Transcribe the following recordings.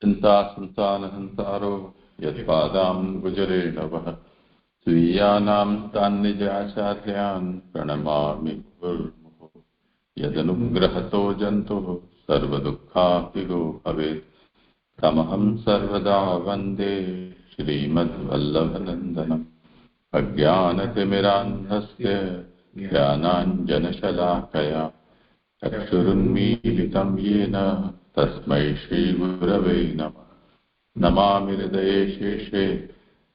चिन्तासंसानहंसारो यत्पादाम्बुजरेणवः स्वीयानां तान्निजाचार्यान् प्रणमामि मुहुर्मुहुः। यदनुग्रहतो जन्तुः सर्वदुःखाभिगो भवेत् तमहं सर्वदा वन्दे श्रीमद्वल्लभनन्दनम्। अज्ञानतिमिरान्धस्य ज्ञानाञ्जनशलाकया चक्षुरुन्मीलितं येन तस्मै श्रीगुरवे नमः। नमामि हृदये शेषे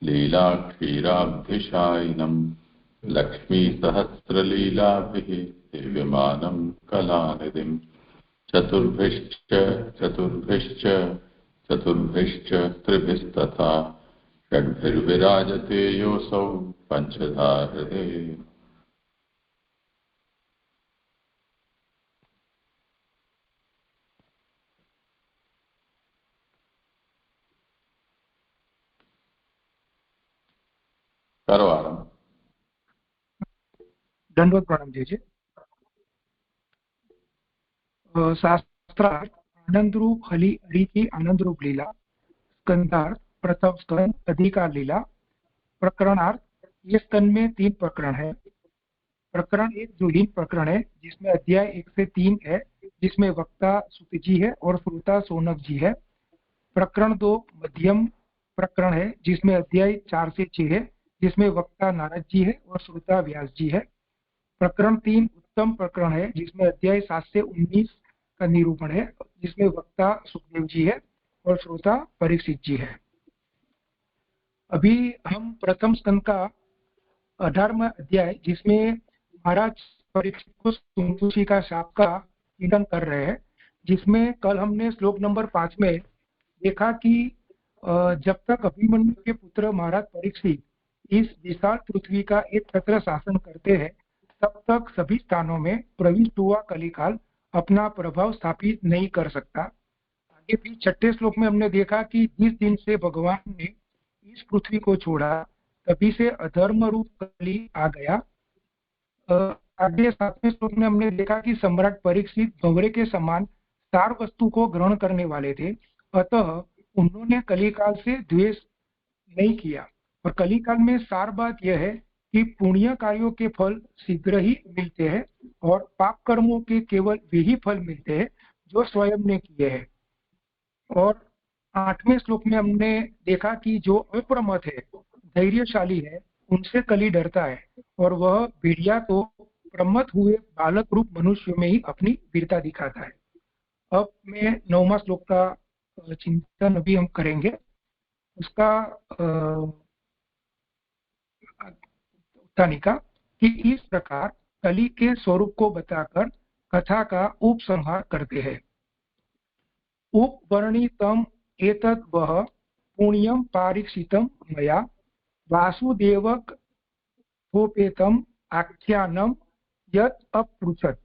लीलाक्षीराब्धिशायिनं लक्ष्मीसहस्रलीलाभिः दिव्यमानं कलानिधिं चतुर्भिश्च त्रिभिस्तथा षड्भिर्विराजते योऽसौ पञ्चधा हृदये। करो आरंभ। दंडवत प्रणाम दीजिए। शास्त्रार्थ आनंद रूप हरि की आनंद रूप लीला, स्कंदार्थ प्रथम स्कंद अधिकार लीला, प्रकरणार्थ ये स्कंद में 3 प्रकरण है। प्रकरण 1 जो लीन प्रकरण है जिसमें अध्याय 1 से 3 है, जिसमें वक्ता सुत जी है और श्रोता सौनक जी है। प्रकरण 2 मध्यम प्रकरण है जिसमें अध्याय 4 से 6 है, जिसमें वक्ता नारद जी है और श्रोता व्यास जी है। प्रकरण 3 उत्तम प्रकरण है जिसमें अध्याय 7 से 19 का निरूपण है, जिसमें वक्ता सुखदेव जी है और श्रोता परीक्षित जी है। अभी हम प्रथम स्कंद का 18वां अध्याय जिसमें महाराज परीक्षित को सुंदुषी का शाप का चिंतन कर रहे हैं, जिसमें कल हमने श्लोक नंबर 5 में देखा कि जब तक अभिमन्यु के पुत्र महाराज परीक्षित इस विशाल पृथ्वी का एक छत्र शासन करते हैं, तब तक सभी स्थानों में प्रविष्ट हुआ कलिकाल अपना प्रभाव स्थापित नहीं कर सकता। आगे फिर 6ठे श्लोक में हमने देखा कि जिस दिन से भगवान ने इस पृथ्वी को छोड़ा तभी से अधर्म रूप कली आ गया। आगे 7वें श्लोक में हमने देखा कि सम्राट परीक्षित भंवरे के समान सार वस्तु को ग्रहण करने वाले थे, अतः उन्होंने कलिकाल से द्वेष नहीं किया। और कलिकाल में सार बात यह है कि पुण्य कार्यों के फल शीघ्र ही मिलते हैं और पाप कर्मों के केवल वे ही फल मिलते हैं जो स्वयं ने किए हैं। और 8वें श्लोक में हमने देखा कि जो अप्रमथ है, धैर्यशाली है, उनसे कली डरता है और वह भेड़िया तो प्रमथ हुए बालक रूप मनुष्य में ही अपनी वीरता दिखाता है। अब मैं 9वां श्लोक का चिंतन अभी हम करेंगे। उसका उत्तानिका कि इस प्रकार कली के स्वरूप को बताकर कथा का उपसंहार करते हैं। उपवर्णितम एतद् वह पुण्यम पारीक्षितम मया वासुदेवकोपेतम आख्यानम यत् अपृच्छत्।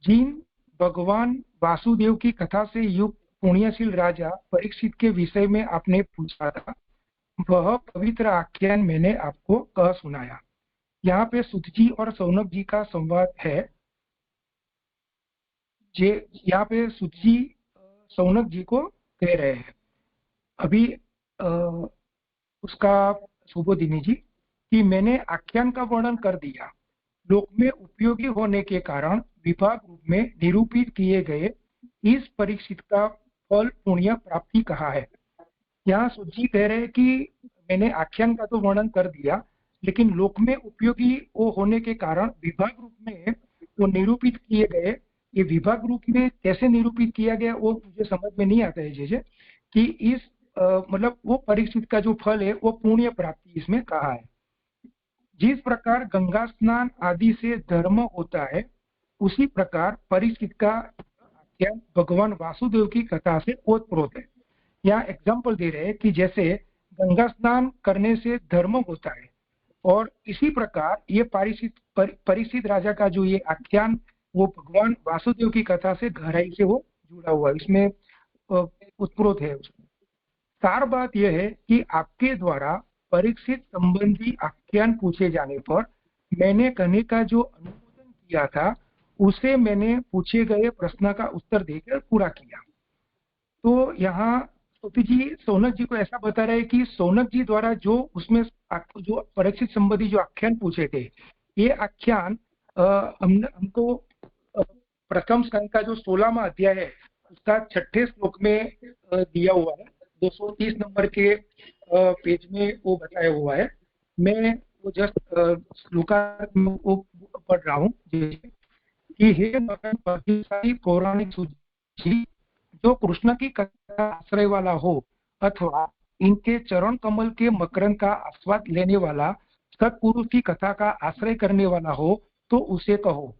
जिन भगवान वासुदेव की कथा से युक्त पुण्यशील राजा परीक्षित के विषय में आपने पूछा था, वह पवित्र आख्यान मैंने आपको कह सुनाया। यहाँ पे सुत जी और सौनक जी का संवाद है। यहाँ पे सुत जी सौनक जी को कह रहे हैं अभी उसका सुबोधिनी जी कि मैंने आख्यान का वर्णन कर दिया। लोक में उपयोगी होने के कारण विभाग रूप में निरूपित किए गए इस परीक्षित का फल पुण्य प्राप्ति कहा है। यहाँ सुत जी कह रहे हैं कि मैंने आख्यान का तो वर्णन कर दिया, लेकिन लोक में उपयोगी वो होने के कारण विभाग रूप में वो निरूपित किए गए। ये विभाग रूप में कैसे निरूपित किया गया वो मुझे समझ में नहीं आता है जैसे कि इस मतलब वो परीक्षित का जो फल है वो पुण्य प्राप्ति इसमें कहा है। जिस प्रकार गंगा स्नान आदि से धर्म होता है, उसी प्रकार परीक्षित का आख्यान भगवान वासुदेव की कथा से ओतप्रोत है। यहाँ एग्जाम्पल दे रहे हैं कि जैसे गंगा स्नान करने से धर्म होता है, और इसी प्रकार ये परीक्षित राजा का जो ये आख्यान वो भगवान वासुदेव की कथा से गहराई से वो जुड़ा हुआ है, इसमें उत्प्रोत है। सार बात यह है कि आपके द्वारा परीक्षित संबंधी आख्यान पूछे जाने पर मैंने कहने का जो अनुमोदन किया था, उसे मैंने पूछे गए प्रश्न का उत्तर देकर पूरा किया। तो यहाँ स्तुति जी सौनक जी को ऐसा बता रहे हैं कि सौनक जी द्वारा जो उसमें जो परीक्षित संबंधी जो आख्यान पूछे थे, ये आख्यान हमको प्रथम स्कंद का जो 16वां अध्याय है उसका 6ठे श्लोक में दिया हुआ है। 230 नंबर के पेज में वो बताया हुआ है। मैं वो जस्ट श्लोका वो पढ़ रहा हूँ कि हे मगन भाग्यशाली पौराणिक सूची, जो कृष्ण की कथा आश्रय वाला हो अथवा इनके चरण कमल के मकरंद का आस्वाद लेने वाला सत्पुरुष की कथा का आश्रय करने वाला हो तो उसे कहो।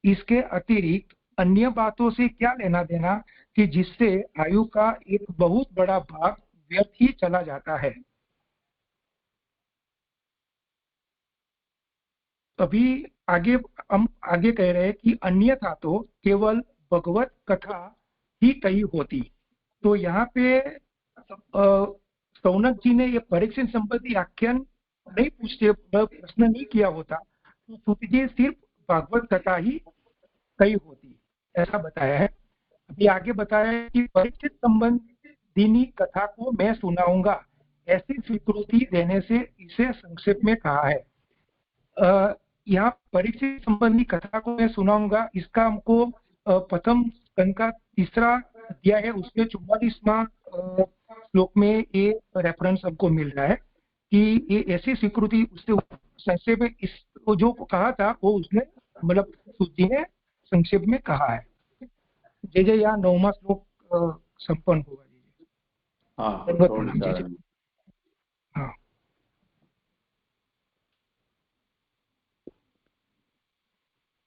इसके अतिरिक्त अन्य बातों से क्या लेना देना कि जिससे आयु का एक बहुत बड़ा भाग व्यर्थ ही चला जाता है। अभी आगे हम आगे कह रहे हैं कि अन्यथा तो केवल भगवत कथा ही कही होती। तो यहाँ पे सौनक जी ने ये परीक्षण संबंधी आख्यान नहीं पूछते, प्रश्न नहीं किया होता तो स्तुति जी सिर्फ भागवत कथा ही कही होती, ऐसा बताया है। अभी आगे बताया है कि परीक्षित संबंधी कथा को मैं सुनाऊंगा, ऐसी स्वीकृति देने से इसे संक्षेप में कहा है। यहाँ परीक्षित संबंधी कथा को मैं सुनाऊंगा, इसका हमको प्रथम स्कंद का 3रा अध्याय है उसमें 44वां श्लोक में ये रेफरेंस हमको मिल रहा है कि ये ऐसी स्वीकृति उससे संक्षेप में इस जो कहा था वो उसने मतलब सूची ने संक्षेप में कहा है। जय जय यहाँ 9वां श्लोक संपन्न हुआ। हाँ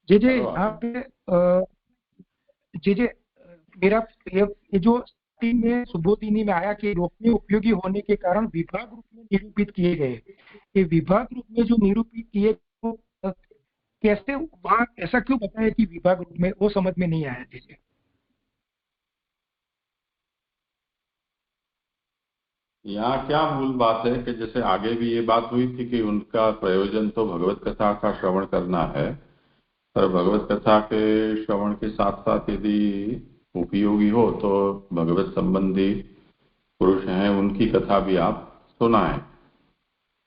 जय जय यहाँ पे जय जय मेरा ये जो में सुबोधिनी में आया कि रूप में उपयोगी होने के कारण विभाग रूप में निरूपित किए गए, ये विभाग रूप में जो निरूपित किए तो कैसे वहां ऐसा क्यों बताया कि विभाग रूप में, वो समझ में नहीं आया। जैसे यहाँ क्या मूल बात है कि जैसे आगे भी ये बात हुई थी कि उनका प्रयोजन तो भगवत कथा का श्रवण करना है, पर भगवत कथा के श्रवण के साथ साथ यदि उपयोगी हो तो भगवत संबंधी पुरुष हैं उनकी कथा भी आप सुनाएं।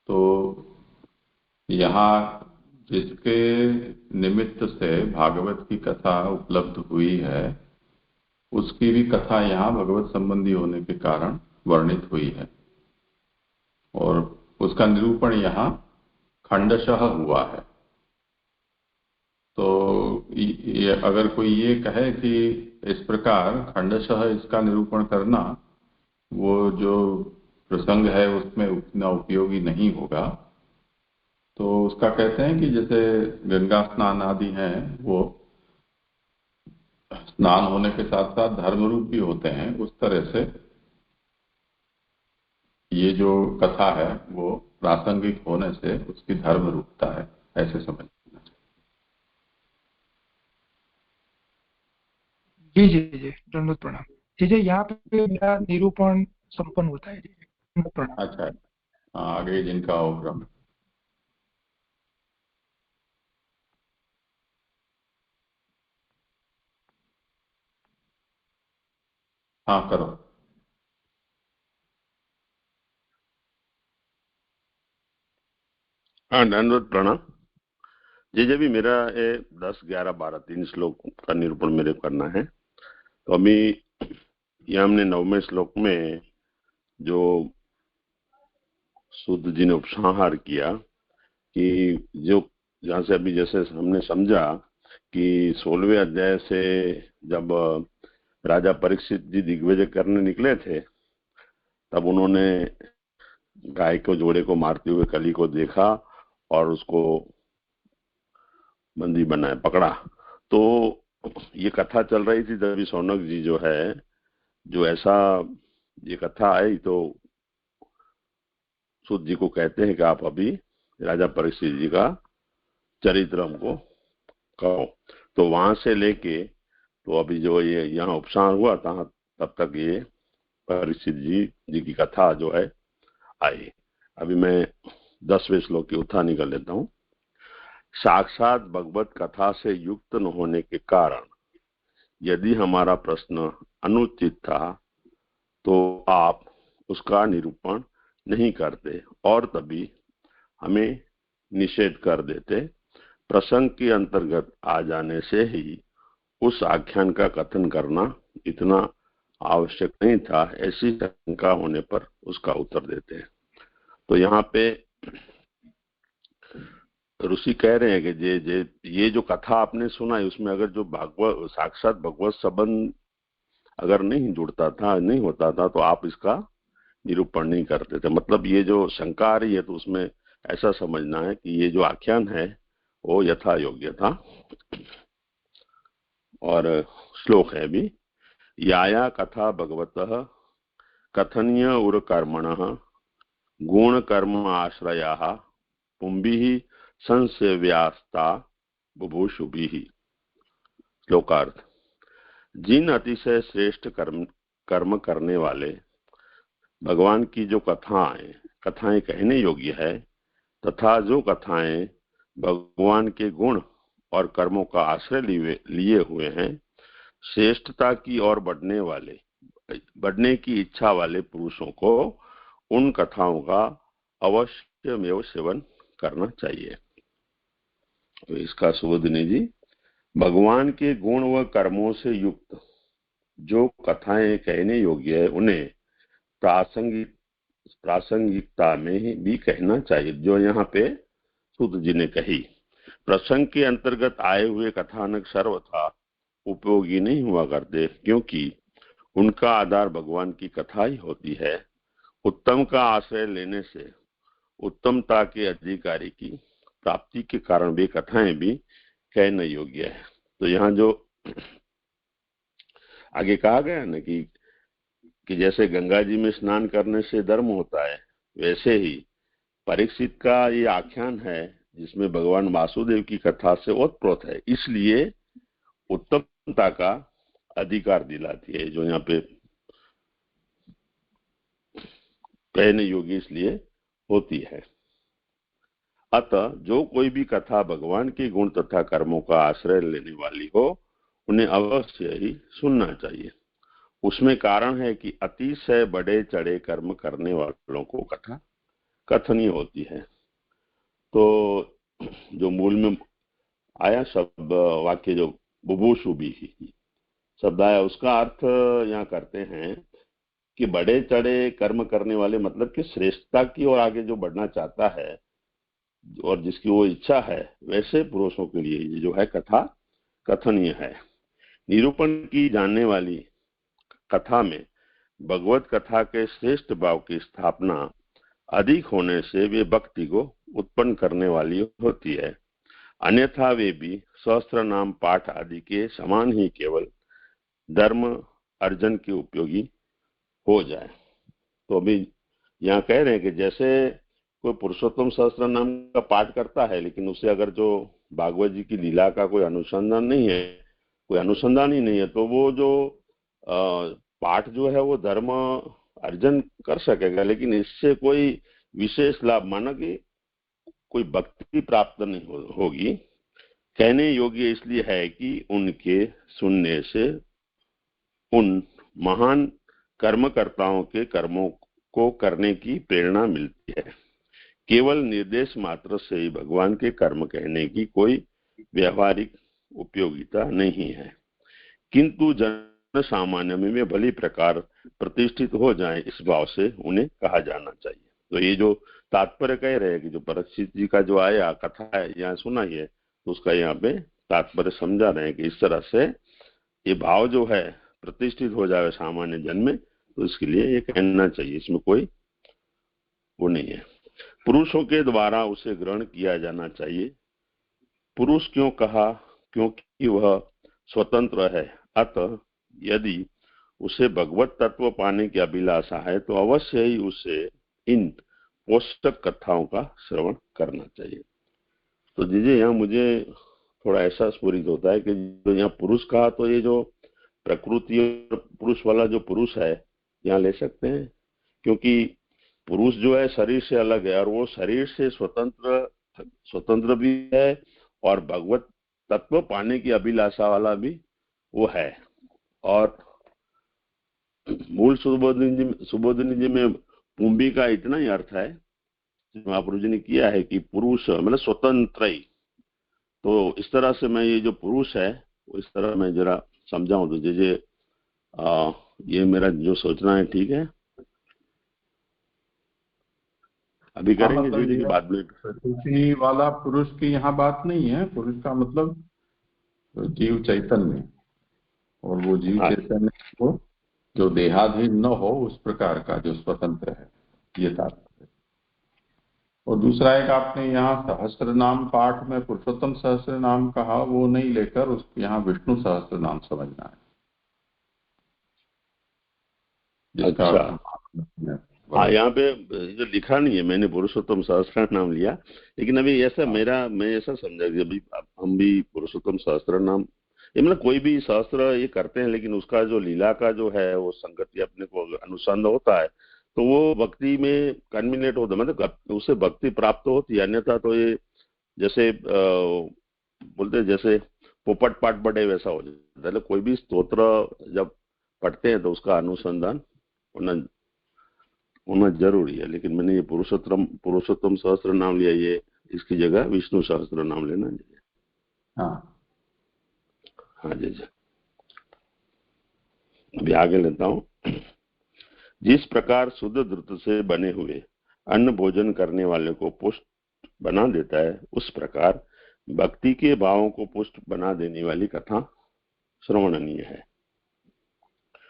तो यहाँ जिसके निमित्त से भागवत की कथा उपलब्ध हुई है उसकी भी कथा यहाँ भगवत संबंधी होने के कारण वर्णित हुई है और उसका निरूपण यहाँ खंडशः हुआ है। तो अगर कोई ये कहे कि इस प्रकार खंडशः इसका निरूपण करना वो जो प्रसंग है उसमें उतना उपयोगी नहीं होगा, तो उसका कहते हैं कि जैसे गंगा स्नान आदि हैं वो स्नान होने के साथ साथ धर्म रूप भी होते हैं, उस तरह से ये जो कथा है वो प्रासंगिक होने से उसकी धर्म रूपता है, ऐसे समझ। जी जी जी दंडवत प्रणाम। जी जी यहाँ पे मेरा निरूपण संपन्न होता है। दंडवत प्रणाम। अच्छा, आगे जिनका हो क्रम। हाँ करो। हाँ दंडवत प्रणाम। जी भी मेरा 10, 11, 12 3 श्लोक का निरूपण मेरे करना है। तो अभी ये हमने 9वें श्लोक में जो सूत जी ने उपसंहार किया कि जो जहाँ से अभी जैसे हमने समझा कि 16वें अध्याय से जब राजा परीक्षित जी दिग्विजय करने निकले थे तब उन्होंने गाय को जोड़े को मारते हुए कली को देखा और उसको बंदी बनाया, पकड़ा। तो ये कथा चल रही थी तभी सौनक जी जो है जो ऐसा ये कथा आई तो सूत जी को कहते हैं कि आप अभी राजा परीक्षित जी का चरित्र हमको कहो। तो वहां से लेके तो अभी जो ये यहाँ उपसार हुआ था तब तक ये परीक्षित जी की कथा जो है आई। अभी मैं 10वें श्लोक की उत्थानी कर लेता हूँ। साक्षात भगवत कथा से युक्त न होने के कारण यदि हमारा प्रश्न अनुचित था तो आप उसका निरूपण नहीं करते और तभी हमें निषेध कर देते। प्रसंग के अंतर्गत आ जाने से ही उस आख्यान का कथन करना इतना आवश्यक नहीं था, ऐसी शंका होने पर उसका उत्तर देते हैं। तो यहाँ पे ऋषि कह रहे हैं कि ये जो कथा आपने सुना है उसमें अगर जो भागवत साक्षात भगवत संबंध अगर नहीं जुड़ता था, नहीं होता था, तो आप इसका निरूपण नहीं करते थे। मतलब ये जो शंका आ रही है तो उसमें ऐसा समझना है कि ये जो आख्यान है वो यथा योग्य था। और श्लोक है भी, याया कथा भगवतः कथनीय उर कर्मणः गुण कर्म आश्रयाः पुंभिः संसेव्यास्ता बुभुषुभिः। श्लोकार्थ, जिन अतिशय श्रेष्ठ कर्म करने वाले भगवान की जो कथाएं कहने योग्य है तथा जो कथाएं भगवान के गुण और कर्मों का आश्रय लिए हुए हैं, श्रेष्ठता की ओर बढ़ने की इच्छा वाले पुरुषों को उन कथाओं का अवश्यमेव सेवन करना चाहिए। तो इसका सुबोधिनी जी, भगवान के गुण व कर्मों से युक्त जो कथाएं कहने योग्य है उन्हें प्रासंगिकता में भी कहना चाहिए, जो यहाँ पे सूत जी ने कही। प्रसंग के अंतर्गत आए हुए कथानक सर्वथा उपयोगी नहीं हुआ करते, क्योंकि उनका आधार भगवान की कथा ही होती है। उत्तम का आश्रय लेने से उत्तमता के अधिकारी की प्राप्ति के कारण वे कथाएं भी कहने योग्य है। तो यहाँ जो आगे कहा गया ना कि जैसे गंगा जी में स्नान करने से धर्म होता है, वैसे ही परीक्षित का ये आख्यान है जिसमें भगवान वासुदेव की कथा से ओतप्रोत है, इसलिए उत्तमता का अधिकार दिलाती है। जो यहाँ पे कहने योग्य इसलिए होती है। अतः जो कोई भी कथा भगवान के गुण तथा कर्मों का आश्रय लेने वाली हो उन्हें अवश्य ही सुनना चाहिए। उसमें कारण है कि अतिशय बड़े चढ़े कर्म करने वालों को कथा कथनीय होती है। तो जो मूल में आया शब्द वाक्य जो बुभुषुभिः शब्द आया, उसका अर्थ यहाँ करते हैं कि बड़े चढ़े कर्म करने वाले, मतलब कि श्रेष्ठता की ओर आगे जो बढ़ना चाहता है और जिसकी वो इच्छा है, वैसे पुरुषों के लिए ये जो है कथा कथनीय है। निरूपण की जाने वाली कथा में भगवत कथा के श्रेष्ठ भाव की स्थापना अधिक होने से वे भक्ति को उत्पन्न करने वाली होती है, अन्यथा वे भी सहस्त्र नाम पाठ आदि के समान ही केवल धर्म अर्जन के उपयोगी हो जाए। तो अभी यहाँ कह रहे हैं कि जैसे कोई पुरुषोत्तम सहस्त्र नाम का पाठ करता है, लेकिन उसे अगर जो भागवत जी की लीला का कोई अनुसंधान नहीं है, कोई अनुसंधान ही नहीं है, तो वो जो पाठ जो है वो धर्म अर्जन कर सकेगा, लेकिन इससे कोई विशेष लाभ, माना कि कोई भक्ति प्राप्त नहीं होगी। कहने योग्य इसलिए है कि उनके सुनने से उन महान कर्मकर्ताओं के कर्मों को करने की प्रेरणा मिलती है। केवल निर्देश मात्र से ही भगवान के कर्म कहने की कोई व्यवहारिक उपयोगिता नहीं है, किंतु जन सामान्य में वे भली प्रकार प्रतिष्ठित हो जाएं, इस भाव से उन्हें कहा जाना चाहिए। तो ये जो तात्पर्य कह रहे हैं कि जो परीक्षित जी का जो आया कथा है यहाँ सुनाई है, तो उसका यहाँ पे तात्पर्य समझा रहे हैं कि इस तरह से ये भाव जो है प्रतिष्ठित हो जाए सामान्य जन में, तो इसके लिए ये कहना चाहिए, इसमें कोई वो नहीं है। पुरुषों के द्वारा उसे ग्रहण किया जाना चाहिए। पुरुष क्यों कहा? क्योंकि वह स्वतंत्र है, अतः यदि उसे भगवत तत्व पाने की अभिलाषा है तो अवश्य ही उसे इन पोषक कथाओं का श्रवण करना चाहिए। तो दीजिए यहाँ मुझे थोड़ा ऐसा स्फुरित होता है कि जो यहाँ पुरुष कहा, तो ये जो प्रकृति और पुरुष वाला जो पुरुष है यहाँ ले सकते हैं, क्योंकि पुरुष जो है शरीर से अलग है और वो शरीर से स्वतंत्र भी है और भगवत तत्व पाने की अभिलाषा वाला भी वो है। और मूल सुबोधिनी जी में पुंबी का इतना ही अर्थ है, महाप्रभु जी ने किया है कि पुरुष मतलब स्वतंत्र ही। तो इस तरह से मैं ये जो पुरुष है वो इस तरह मैं जरा समझाऊं तो जे ये मेरा जो सोचना है ठीक है। अभी करेंगे मतलब जी बाद में। प्रकृति वाला पुरुष की यहाँ बात नहीं है। पुरुष का मतलब जीव चैतन्य, और वो जीव चैतन्य को जो देहाधीन न हो उस प्रकार का जो स्वतंत्र है, ये तात्पर्य। और दूसरा एक आपने यहाँ सहस्त्र नाम पाठ में पुरुषोत्तम सहस्त्र नाम कहा, वो नहीं लेकर उस यहाँ विष्णु सहस्त्र नाम समझना है। अच्छा, हाँ यहाँ पे जो लिखा नहीं है, मैंने पुरुषोत्तम सहस्त्र नाम लिया, लेकिन अभी ऐसा मैं ऐसा समझा कि अभी हम भी पुरुषोत्तम सहस्त्र नाम, ये मतलब कोई भी सहस्त्र ये करते हैं, लेकिन उसका जो लीला का जो है वो संगति अपने को अनुसंध होता है तो वो भक्ति में कन्विनेट होता है, मतलब उससे भक्ति प्राप्त होती है। अन्यथा तो ये जैसे बोलते हैं जैसे पोपट पाठ पढ़े वैसा हो जाता है। कोई भी स्तोत्र जब पढ़ते हैं तो उसका अनुसंधान होना जरूरी है। लेकिन मैंने ये पुरुषोत्तम सहस्त्र नाम लिया, ये इसकी जगह विष्णु सहस्त्र नाम लेना चाहिए। हाँ जी जी, अभी आगे लेता हूं। जिस प्रकार शुद्ध द्रुत से बने हुए अन्न भोजन करने वाले को पुष्ट बना देता है, उस प्रकार भक्ति के भावों को पुष्ट बना देने वाली कथा श्रवणनीय है।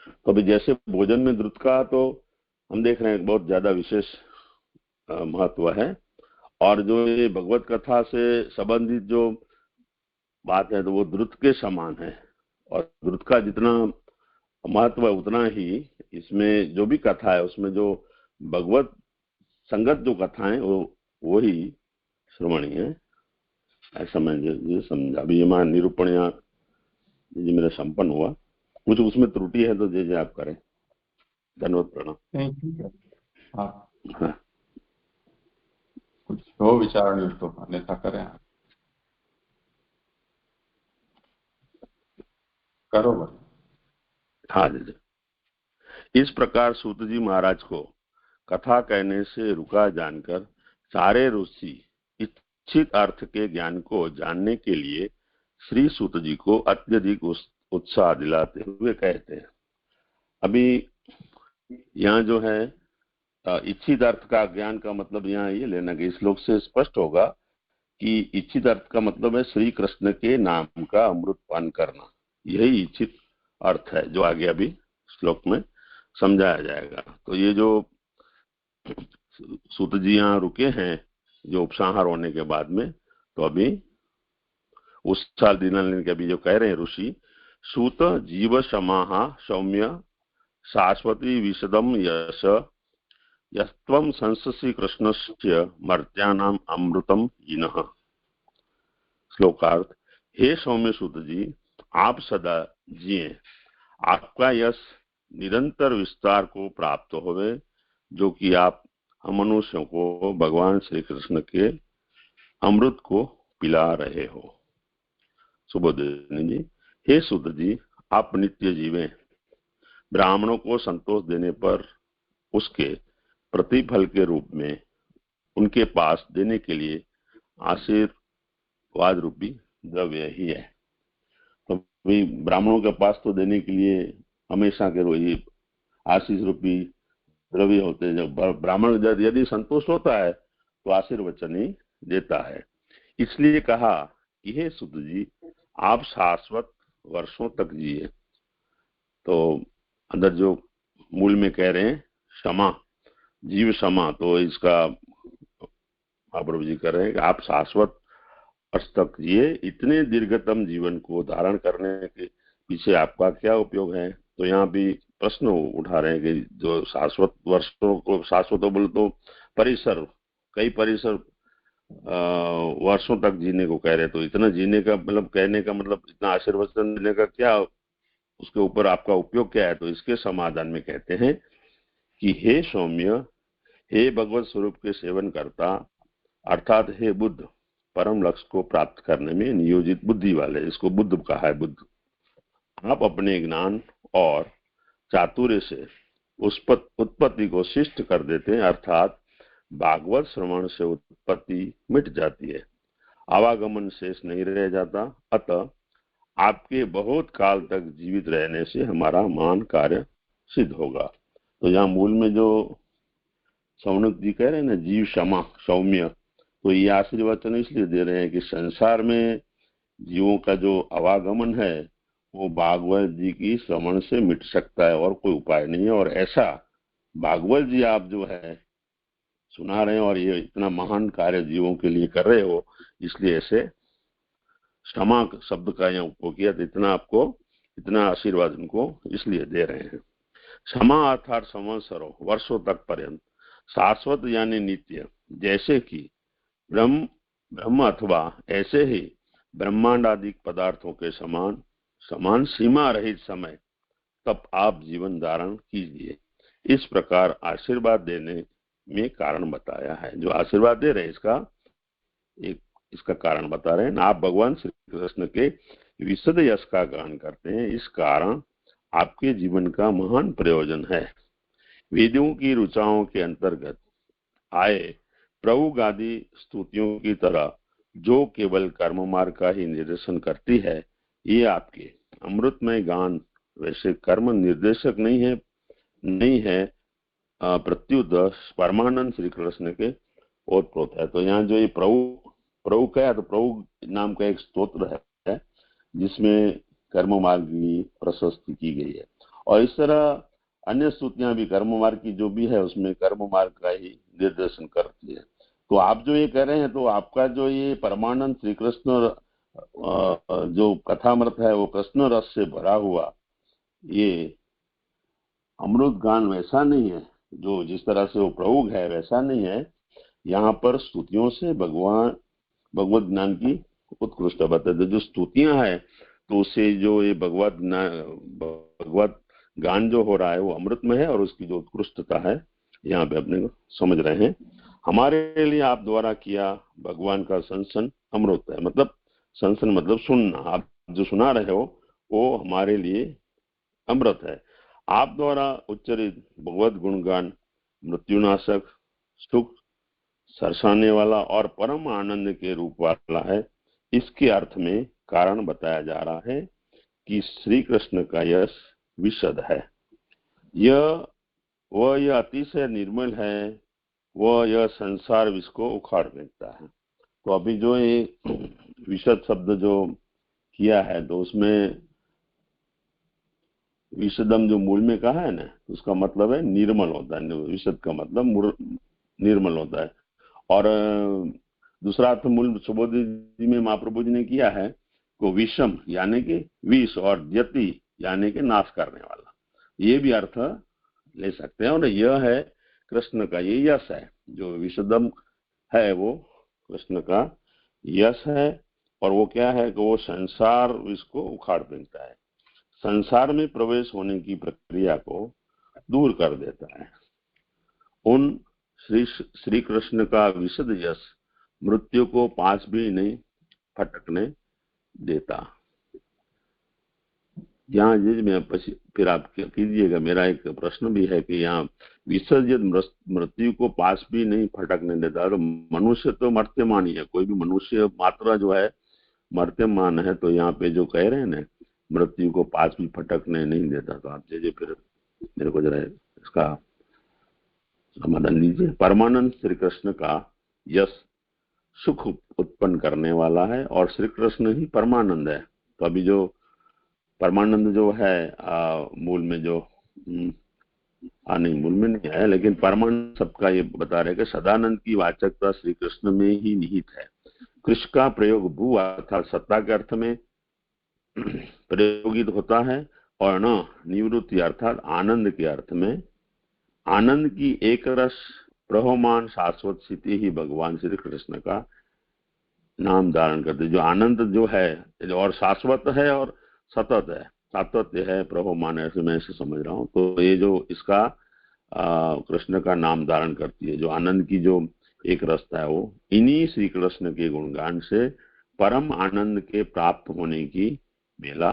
तो अभी जैसे भोजन में द्रुत का तो हम देख रहे हैं बहुत ज्यादा विशेष महत्व है, और जो ये भगवत कथा से संबंधित जो बात है तो वो द्रुत के समान है, और द्रुत का जितना महत्व है उतना ही इसमें जो भी कथा है उसमें जो भगवत संगत जो कथा है वो ही श्रवणीय है, ऐसा मैं ये समझा। अभी ये निरूपण यहाँ मेरा संपन्न हुआ, कुछ उसमें त्रुटि है तो जय आप करें। धन्यवाद, प्रणाम। हाँ, कुछ हो विचार नहीं तो अन्यथा करें आप। करो भाई। हाँ जी। इस प्रकार सूत जी महाराज को कथा कहने से रुका जानकर सारे ऋषि इच्छित अर्थ के ज्ञान को जानने के लिए श्री सूत जी को अत्यधिक उत्साह दिलाते हुए कहते हैं। अभी यहाँ जो है इच्छित अर्थ का ज्ञान का मतलब यहाँ ये लेना कि इस श्लोक से स्पष्ट होगा कि इच्छित अर्थ का मतलब है श्री कृष्ण के नाम का अमृत पान करना, यही इच्छित अर्थ है जो आगे अभी श्लोक में समझाया जाएगा। तो ये जो सूत जी यहाँ रुके हैं जो उपसंहार होने के बाद में, तो अभी उस साल दीनानंद के अभी जो कह रहे हैं ऋषि, सूत जीव समाहा सौम्य शाश्वती विशदम यश यस्त्वं संससि कृष्णस्य मर्त्यानाम अमृतम इनः। श्लोकार्थ, हे सौम्य सूत जी, आप सदा जिए, आपका यश निरंतर विस्तार को प्राप्त होवे, जो कि आप हम मनुष्यों को भगवान श्री कृष्ण के अमृत को पिला रहे हो। सुबोधिनी जी, हे सूत जी, आप नित्य जीवें, ब्राह्मणों को संतोष देने पर उसके प्रतिफल के रूप में उनके पास देने के लिए आशीर्वाद रूपी द्रव्य ही है। तो ब्राह्मणों के पास तो देने के लिए हमेशा के रोही आशीष रूपी द्रव्य होते हैं। जब ब्राह्मण यदि संतुष्ट होता है तो आशीर्वचन ही देता है। इसलिए कहा कि हे सूत जी, आप शाश्वत वर्षों तक जिए। तो अंदर जो मूल में कह रहे हैं क्षमा, जीव क्षमा, तो इसका महाप्रभु जी कह रहे हैं कि आप शाश्वत वर्ष तक जिए। इतने दीर्घतम जीवन को धारण करने के पीछे आपका क्या उपयोग है? तो यहाँ भी प्रश्न उठा रहे हैं कि जो शाश्वत वर्षों को, शाश्वत बोले तो परिसर, कई परिसर वर्षों तक जीने को कह रहे हैं। तो इतना जीने का मतलब, कहने का मतलब इतना आशीर्वचन देने का क्या, उसके ऊपर आपका उपयोग क्या है? तो इसके समाधान में कहते हैं कि हे सौम्य, हे भगवत स्वरूप के सेवन करता, अर्थात हे बुद्ध, परम लक्ष्य को प्राप्त करने में नियोजित बुद्धि वाले, इसको बुद्ध कहा है। बुद्ध, आप अपने ज्ञान और चातुर्य से उत्पत्ति को शिष्ट कर देते हैं, अर्थात भागवत श्रवण से उत्पत्ति मिट जाती है, आवागमन शेष नहीं रह जाता। अतः आपके बहुत काल तक जीवित रहने से हमारा महान कार्य सिद्ध होगा। तो यहाँ मूल में जो सौनक जी कह रहे हैं ना, जीव क्षमा सौम्य, तो ये आशीर्वचन इसलिए दे रहे हैं कि संसार में जीवों का जो आवागमन है वो भागवत जी की श्रवण से मिट सकता है और कोई उपाय नहीं है। और ऐसा भागवत जी आप जो है सुना रहे हैं और ये इतना महान कार्य जीवों के लिए कर रहे हो, इसलिए ऐसे क्षमा शब्द का यहाँ उपयोग किया। तो इतना आपको इतना आशीर्वाद उनको इसलिए दे रहे हैं। क्षमा अर्थात संवत्सरों वर्षों तक पर्यंत, शाश्वत यानी नित्य, जैसे कि ब्रह्म अथवा ऐसे ही ब्रह्मांड आदि पदार्थों के समान सीमा रहित समय तब आप जीवन धारण कीजिए। इस प्रकार आशीर्वाद देने में कारण बताया है। जो आशीर्वाद दे रहे हैं इसका कारण बता रहे हैं। आप भगवान श्री कृष्ण के विशद यश का गान करते हैं, इस कारण आपके जीवन का महान प्रयोजन है। वेदों की ऋचाओं के अंतर्गत आए प्रभु आदि स्तुतियों की तरह जो केवल कर्म मार्ग का ही निर्देशन करती है, ये आपके अमृतमय गान वैसे कर्म निर्देशक नहीं है प्रत्युत परमानंद श्री कृष्ण के ओतप्रोत है। तो यहाँ जो ये प्रभु क्या है, तो प्रभु नाम का एक स्तोत्र है जिसमें कर्म मार्ग की प्रशस्ति की गई है। और इस तरह अन्य स्तुतियां भी कर्म मार्ग की जो भी है उसमें कर्म मार्ग का ही निर्देशन करती है। तो आप जो ये कह रहे हैं, तो आपका जो ये परमानंद श्री कृष्ण जो कथामृत है वो कृष्ण रस से भरा हुआ ये अमृत गान वैसा नहीं है, जो जिस तरह से वो प्रभु है वैसा नहीं है। यहाँ पर स्तुतियों से भगवत ज्ञान की उत्कृष्ट बात है। जो स्तुतियां है तो उससे जो ये भगवत गान जो हो रहा है वो अमृत में है और उसकी जो उत्कृष्टता है यहाँ पे अपने को समझ रहे हैं। हमारे लिए आप द्वारा किया भगवान का संसन अमृत है, मतलब संसन मतलब सुनना, आप जो सुना रहे हो वो हमारे लिए अमृत है। आप द्वारा उच्चरित भगवत गुणगान मृत्युनाशक, सुख सरसाने वाला और परम आनंद के रूप वाला है। इसके अर्थ में कारण बताया जा रहा है कि श्री कृष्ण का यश विशद है, यह अतिशय निर्मल है, वह यह संसार विष को उखाड़ फेंकता है। तो अभी जो ये विशद शब्द जो किया है तो उसमें विशदम जो मूल में कहा है ना, उसका मतलब है निर्मल होता है। विशद का मतलब निर्मल होता है। और दूसरा अर्थ मूल सुबोध जी में महाप्रभु जी ने किया है को विषम यानी कि विष और यति यानी कि नाश करने वाला, ये भी अर्थ ले सकते हैं। और यह है कृष्ण का ये यश है, जो विशदम है वो कृष्ण का यश है। और वो क्या है कि वो संसार इसको उखाड़ फेंकता है, संसार में प्रवेश होने की प्रक्रिया को दूर कर देता है। उन श्री कृष्ण का विशद यश मृत्यु को पास भी नहीं फटकने देता। यहाँ मैं फिर आप कीजिएगा, मेरा एक प्रश्न भी है कि यहाँ विसर्जित मृत्यु को पास भी नहीं फटकने देता। और मनुष्य तो मर्त्यमान ही है, कोई भी मनुष्य मात्रा जो है मर्त्यमान है। तो यहाँ पे जो कह रहे हैं ना मृत्यु को पास भी फटकने नहीं देता, तो आप जैसे फिर मेरे को जरा इसका समाधान दीजिए। परमानंद श्री कृष्ण का यश सुख उत्पन्न करने वाला है और श्री कृष्ण ही परमानंद है। तो अभी जो परमानंद जो है मूल में जो नहीं मूल में नहीं है, लेकिन परमानंद सबका ये बता रहे कि सदानंद की वाचकता श्री कृष्ण में ही निहित है। कृष्ण का प्रयोग भू अर्थात सत्ता के अर्थ में प्रयोगित होता है और न निवृत्ति अर्थात आनंद के अर्थ में। आनंद की एक रस प्रहोमान शाश्वत स्थिति ही भगवान श्री कृष्ण का नाम धारण करते। जो आनंद जो है और शाश्वत है और सतत है, सातत्य है, प्रहोमान ऐसे मैं ऐसे समझ रहा हूँ। तो ये जो इसका कृष्ण का नाम धारण करती है, जो आनंद की जो एक रस्ता है, वो इन्हीं श्री कृष्ण के गुणगान से परम आनंद के प्राप्त होने की बेला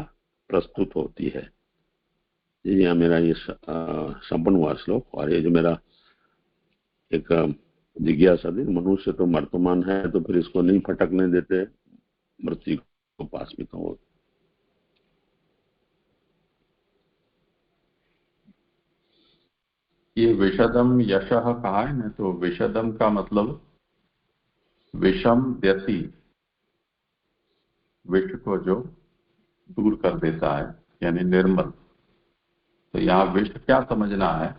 प्रस्तुत होती है। जी यहाँ मेरा ये संपन्न हुआ श्लोक। और ये जो मेरा एक जिज्ञासा थी, मनुष्य तो वर्तमान है तो फिर इसको नहीं फटकने देते मृत्यु को पास भी तो। ये विषदम यशः कहा है ना, तो विषदम का मतलब विषम व्यति, विष को जो दूर कर देता है यानी निर्मल। तो यहाँ विष क्या समझना है,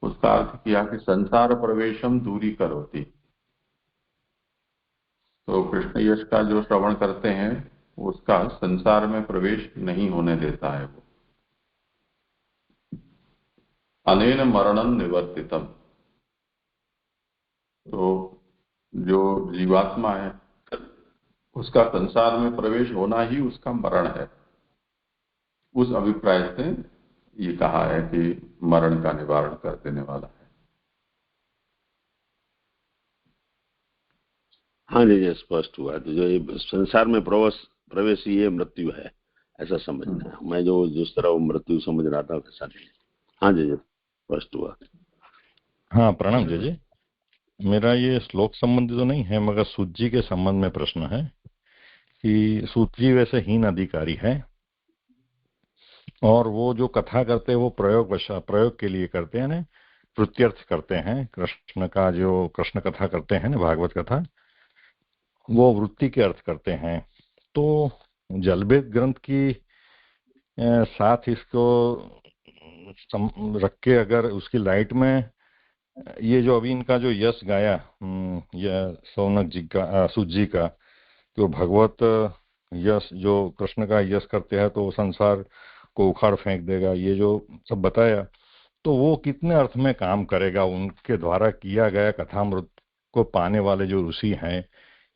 उसका अर्थ किया कि संसार प्रवेशम दूरी करोति। तो कृष्ण यश का जो श्रवण करते हैं उसका संसार में प्रवेश नहीं होने देता है वो। अनेन मरणं निवर्तितम, तो जो जीवात्मा है उसका संसार में प्रवेश होना ही उसका मरण है। उस अभिप्राय से ये कहा है कि मरण का निवारण कर देने वाला है। हाँ जी जी स्पष्ट हुआ। तो जो ये संसार में प्रवेश ही ये मृत्यु है ऐसा समझना है। मैं जो जिस तरह वो मृत्यु समझ रहा था वैसा नहीं। हाँ जी जी स्पष्ट हुआ। हाँ प्रणाम जी जी। मेरा ये श्लोक संबंधी तो नहीं है मगर सूत जी के संबंध में प्रश्न है कि सूत जी वैसे हीन अधिकारी है और वो जो कथा करते हैं वो प्रयोग के लिए करते हैं ना, प्रत्यर्थ करते हैं। कृष्ण का जो कृष्ण कथा करते हैं ना, भागवत कथा, वो वृत्ति के अर्थ करते हैं। तो जलभेद ग्रंथ की साथ इसको रख के अगर उसकी लाइट में ये जो अभी इनका जो यश गाया यह सौनक जी का सूत जी का, जो भगवत यश जो कृष्ण का यश करते हैं तो संसार को उखाड़ फेंक देगा, ये जो सब बताया, तो वो कितने अर्थ में काम करेगा? उनके द्वारा किया गया कथामृत को पाने वाले जो ऋषि हैं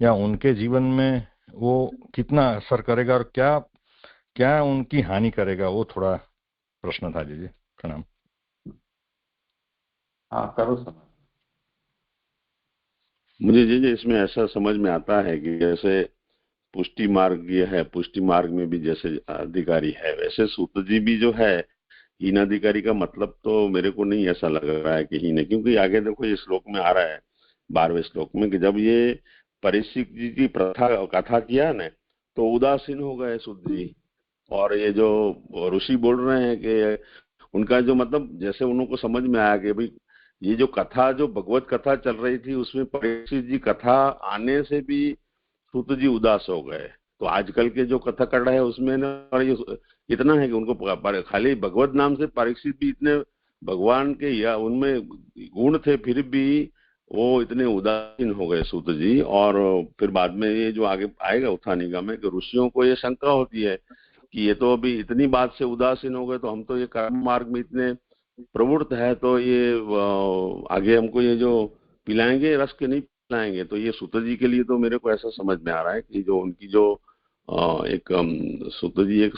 या उनके जीवन में वो कितना असर करेगा और क्या क्या उनकी हानि करेगा, वो थोड़ा प्रश्न था जी। प्रणाम। हाँ करो समझ। मुझे जी इसमें ऐसा समझ में आता है कि जैसे पुष्टि मार्ग ये है, पुष्टि मार्ग में भी जैसे अधिकारी है वैसे सूत जी भी जो है हीन अधिकारी का मतलब तो मेरे को नहीं ऐसा लग रहा है कि हीन है। क्योंकि आगे देखो ये श्लोक में आ रहा है 12वें श्लोक में कि जब ये परीक्षित जी की प्रथा कथा किया ना तो उदासीन हो गए सूत जी। और ये जो ऋषि बोल रहे हैं कि उनका जो मतलब जैसे उनको समझ में आया कि भाई ये जो कथा जो भगवत कथा चल रही थी उसमें परीक्षित जी कथा आने से भी सूत जी उदास हो गए। तो आजकल के जो कथा कर रहे हैं उसमें ना और ये इतना है कि उनको खाली भगवत नाम से परीक्षित भी इतने भगवान के या उनमें गुण थे फिर भी वो इतने उदासीन हो गए सूत जी। और फिर बाद में ये जो आगे आएगा उत्थानिका में कि ऋषियों को ये शंका होती है कि ये तो अभी इतनी बात से उदासीन हो गए तो हम तो ये कर्म मार्ग में इतने प्रवृत्त है तो ये आगे हमको ये जो पिलाएंगे रस के नहीं पिलाएंगे। तो ये सूत जी के लिए तो मेरे को ऐसा समझ में आ रहा है कि जो उनकी जो एक सूत जी एक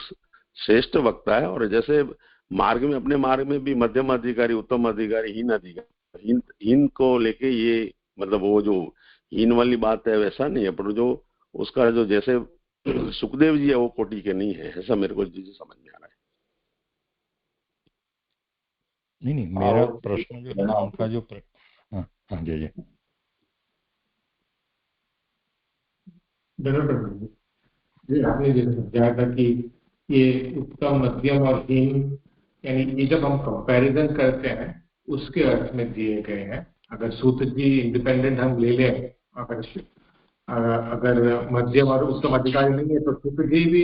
श्रेष्ठ वक्ता है। और जैसे मार्ग में अपने मार्ग में भी मध्यम अधिकारी उत्तम अधिकारी हीन अधिकारी हीन को लेके ये मतलब वो जो हीन वाली बात है वैसा नहीं है, पर जो उसका जो जैसे सुखदेव जी है वो कोटि के नहीं है ऐसा मेरे को जी समझ में आ रहा है। नहीं मेरा प्रश्न जो है ना उनका जो हाँ हाँ जी। जी आपने जैसे समझाया था कि ये उत्तम मध्यम और हीन यानी ये जब हम कंपैरिजन करते हैं उसके अर्थ में दिए गए हैं। अगर सूत जी इंडिपेंडेंट हम ले लें, अगर मध्यम और उत्तम अधिकारी नहीं है तो सूत जी भी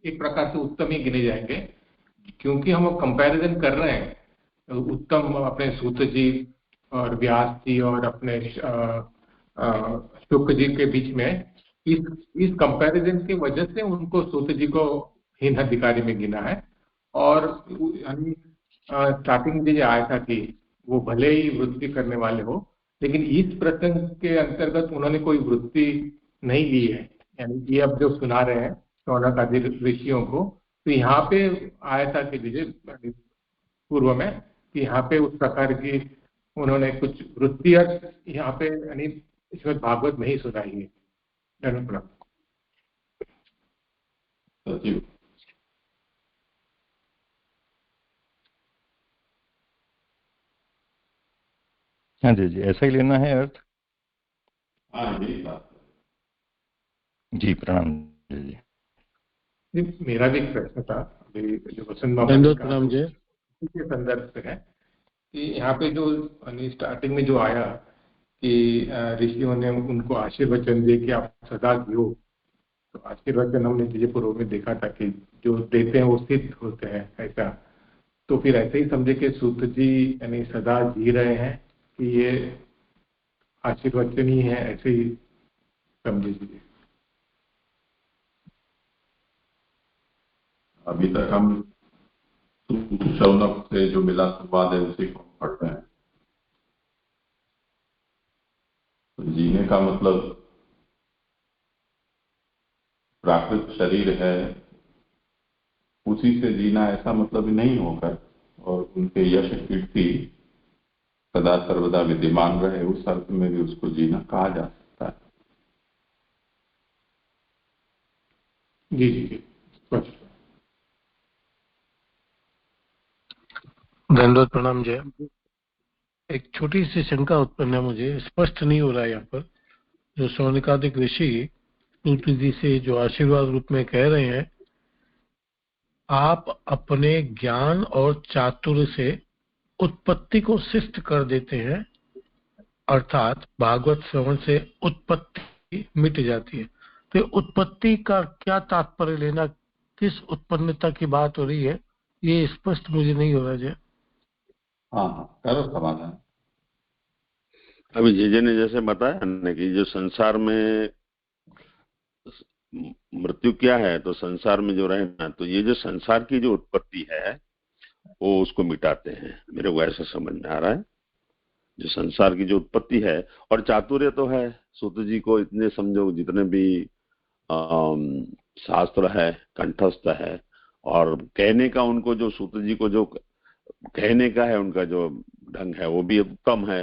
एक प्रकार से उत्तम ही गिने जाएंगे, क्योंकि हम कंपैरिजन कर रहे हैं उत्तम अपने सूत जी और व्यास जी और अपने शुक जी के बीच में। इस कंपैरिजन की वजह से उनको सूत जी को हीन अधिकारी में गिना है। और स्टार्टिंग में जो आया था कि वो भले ही वृत्ति करने वाले हो लेकिन इस प्रसंग के अंतर्गत उन्होंने कोई वृत्ति नहीं ली है। यानी ये अब जो सुना रहे हैं शौनक आदि ऋषियों को, तो यहाँ पे आया था कि विजय पूर्व में कि यहाँ पे उस प्रकार की उन्होंने कुछ वृत्तियां यहाँ पे यानी इसमें भागवत में ही सुनाई है। हाँ जी जी, ऐसा ही लेना है अर्थ। हाँ यही बात जी प्रणाम जी जी। मेरा भी एक प्रश्न था, अभी जो वसंत बाबा ने धन्यवाद कहा प्रणाम तो जय। उसी के संदर्भ से है कि यहाँ पे जो स्टार्टिंग में जो आया कि ऋषियों ने उनको आशीर्वचन दिए कि आप सदा जियो। तो आशीर्वचन हमने विजय पूर्व में देखा था कि जो देते हैं वो सिद्ध होते हैं, ऐसा। तो फिर ऐसे ही समझे कि सूत जी यानी सदा जी रहे हैं कि ये आशीर्वचन ही है, ऐसे ही समझे जी। अभी तक हम शौनक से जो मिला संवाद है उसी को पढ़ते हैं। तो जीने का मतलब प्राकृत शरीर है, उसी से जीना ऐसा मतलब भी नहीं होकर, और उनके यश कीर्ति सदा सर्वदा विद्यमान रहे, उस अर्थ में भी उसको जीना कहा जा सकता है। जी जी जी, स्पष्ट। धन्यवाद प्रणाम जय। एक छोटी सी शंका उत्पन्न है, मुझे स्पष्ट नहीं हो रहा है यहाँ पर। जो सौनिकादिक ऋषि सूत जी से जो आशीर्वाद रूप में कह रहे हैं, आप अपने ज्ञान और चातुर्य से उत्पत्ति को शिष्ट कर देते हैं, अर्थात भागवत श्रवण से उत्पत्ति मिट जाती है। तो उत्पत्ति का क्या तात्पर्य लेना, किस उत्पन्नता की बात हो रही है, ये स्पष्ट मुझे नहीं हो रहा जय। हाँ हाँ, करो समाधान। अभी जीजे ने जैसे बताया ना कि जो संसार में मृत्यु क्या है, तो संसार में जो रहना, तो ये जो संसार की जो उत्पत्ति है वो उसको मिटाते हैं, मेरे को ऐसा समझ में आ रहा है। जो संसार की जो उत्पत्ति है, और चातुर्य तो है, सूत जी को इतने समझो जितने भी शास्त्र है कंठस्थ है, और कहने का उनको जो सूत जी को जो कहने का है उनका जो ढंग है वो भी उत्तम है।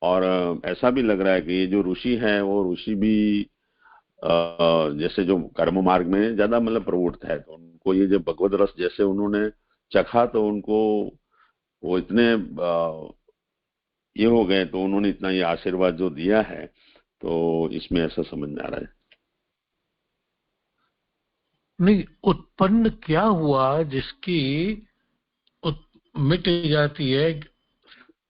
और ऐसा भी लग रहा है कि ये जो ऋषि हैं वो ऋषि भी जैसे जो कर्म मार्ग में ज्यादा मतलब प्रवृत्त है, तो उनको ये जो भगवत रस जैसे उन्होंने चखा, तो उनको वो इतने ये हो गए, तो उन्होंने इतना ये आशीर्वाद जो दिया है, तो इसमें ऐसा समझ में आ रहा है। नहीं, उत्पन्न क्या हुआ जिसकी मिट जाती है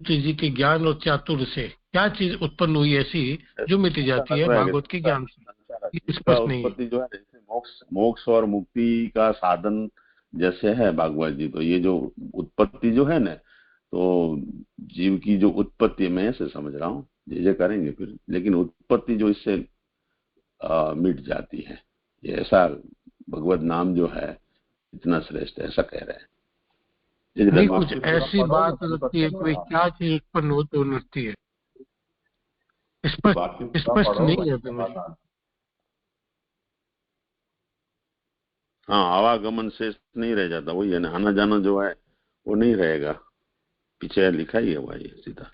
जी के ज्ञान और चातुर्य से? क्या चीज उत्पन्न हुई ऐसी जो मिट जाती है भागवत के ज्ञान से? ये स्पष्ट नहीं है। उत्पत्ति जो है जैसे मोक्ष और मुक्ति का साधन जैसे है भागवत जी, तो ये जो उत्पत्ति जो है ना, तो जीव की जो उत्पत्ति मैं ऐसे समझ रहा हूँ, ये करेंगे फिर, लेकिन उत्पत्ति जो इससे मिट जाती है, ये ऐसा भगवत नाम जो है इतना श्रेष्ठ है, ऐसा कह रहे हैं। नहीं, कुछ ऐसी बात लगती है कोई क्या चीज उत्पन्न हो तो नृत्य है, स्पष्ट नहीं है मुझे। हाँ, आवागमन शेष नहीं रह जाता, वही है ना, आना जाना जो है वो नहीं रहेगा, पीछे लिखा ही है वही सीधा।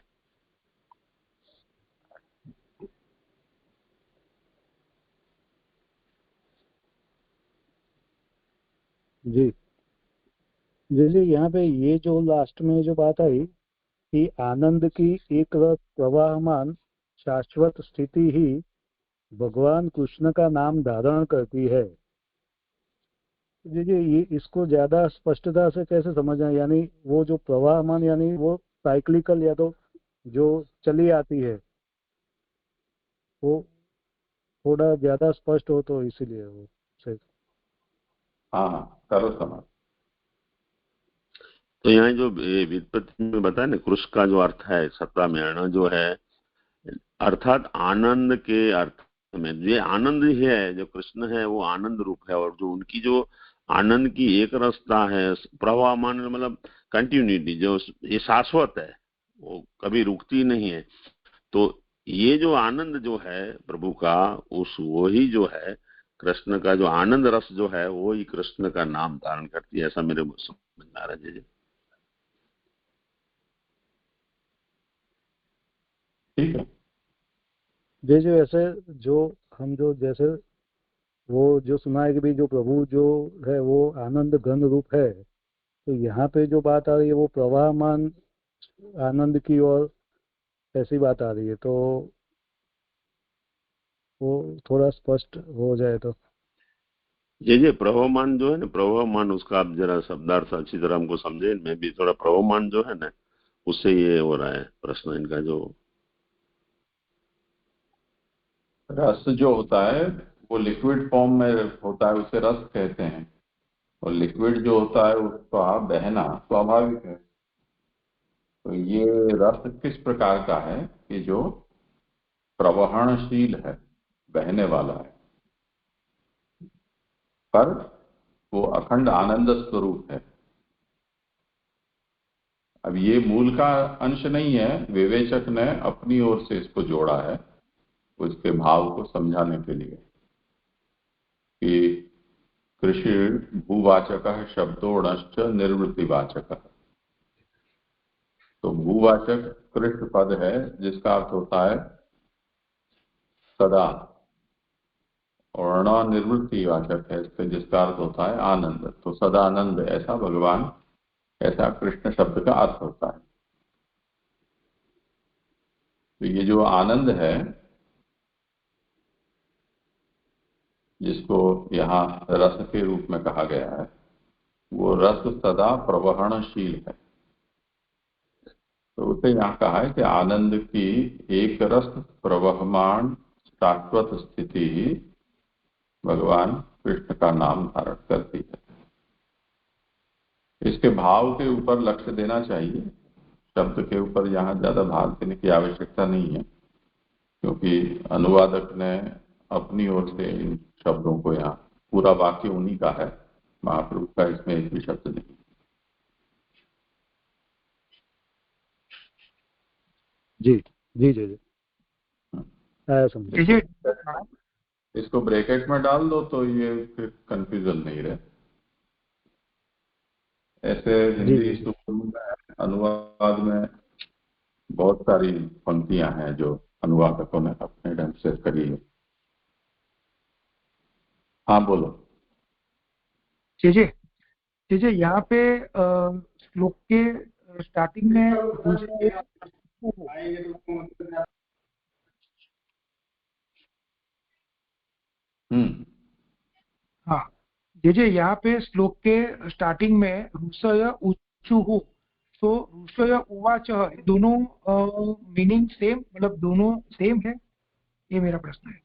जी जी जी, यहाँ पे ये जो लास्ट में जो बात आई कि आनंद की एक रस प्रवाहमान शाश्वत स्थिति ही भगवान कृष्ण का नाम धारण करती है। जी जी, ये इसको ज्यादा स्पष्टता से कैसे समझना, यानी वो जो प्रवाहमान यानी वो साइक्लिकल या तो जो चली आती है, वो थोड़ा ज्यादा स्पष्ट हो तो इसीलिए वो सही। हाँ हाँ, करो समाधान। तो यहाँ जो व्युत्पत्ति में बताया ना, कृष्ण का जो अर्थ है सत्ता में अण जो है, अर्थात आनंद के अर्थ में ये आनंद ही है, जो कृष्ण है वो आनंद रूप है, और जो उनकी जो आनंद की एक रसता है, प्रवाहमान मतलब कंटिन्यूटी, जो ये शाश्वत है, वो कभी रुकती नहीं है। तो ये जो आनंद जो है प्रभु का, उस वो ही जो है कृष्ण का जो आनंद रस जो है, वो ही कृष्ण का नाम धारण करती है, ऐसा मेरे समझ में आ रहा है। जी ठीक है जी जी, ऐसे जो हम जो जैसे वो जो सुना है कि भी जो प्रभु जो है वो आनंद घन रूप है, तो यहाँ पे जो बात आ रही है वो प्रवाहमान आनंद की ओर ऐसी बात आ रही है, तो वो थोड़ा स्पष्ट हो जाए तो। ये प्रवहमान जो है ना, प्रवहमान, उसका आप जरा शब्दार्थ अच्छी तरह हमको समझे। मैं भी थोड़ा प्रवहमान जो है ना, उससे ये हो रहा है प्रश्न इनका। जो रस जो होता है वो लिक्विड फॉर्म में होता है, उसे रस कहते हैं। और लिक्विड जो होता है उसका बहना स्वाभाविक है। तो ये रस किस प्रकार का है कि जो प्रवहनशील है, बहने वाला है, पर वो अखंड आनंद स्वरूप है। अब ये मूल का अंश नहीं है, विवेचक ने अपनी ओर से इसको जोड़ा है उसके भाव को समझाने के लिए कि कृषि भूवाचक शब्दोड़श्च निर्वृत्तिवाचक। तो भूवाचक कृष्ण पद है जिसका अर्थ होता है सदा, और ण निर्वृत्ति वाचक है इसके जिसका अर्थ होता है आनंद। तो सदानंद ऐसा भगवान, ऐसा कृष्ण शब्द का अर्थ होता है। तो ये जो आनंद है जिसको यहाँ रस के रूप में कहा गया है, वो रस सदा प्रवहनशील है। तो उसे यहाँ कहा है कि आनंद की एक रस प्रवहमान शाश्वत स्थिति ही भगवान कृष्ण का नाम धारण करती है। इसके भाव के ऊपर लक्ष्य देना चाहिए, शब्द के ऊपर यहाँ ज्यादा भार देने की आवश्यकता नहीं है, क्योंकि अनुवादक ने अपनी ओर से इन शब्दों को, यहाँ पूरा वाक्य उन्हीं का है, महाप्रभु का इसमें एक भी शब्द नहीं। जी जी जी जी, आया समझ। इसको ब्रैकेट में डाल दो तो ये फिर कंफ्यूजन नहीं रहे। ऐसे हिंदी अनुवाद में बहुत सारी पंक्तियां हैं जो अनुवादकों ने अपने ढंग से करी है। हाँ बोलो। जी यहाँ पे श्लोक के स्टार्टिंग में हाँ जी यहाँ पे श्लोक के स्टार्टिंग में ऋषय उच्चुः, तो ऋषय उवाच, दोनों मीनिंग सेम, मतलब दोनों सेम है, ये मेरा प्रश्न है।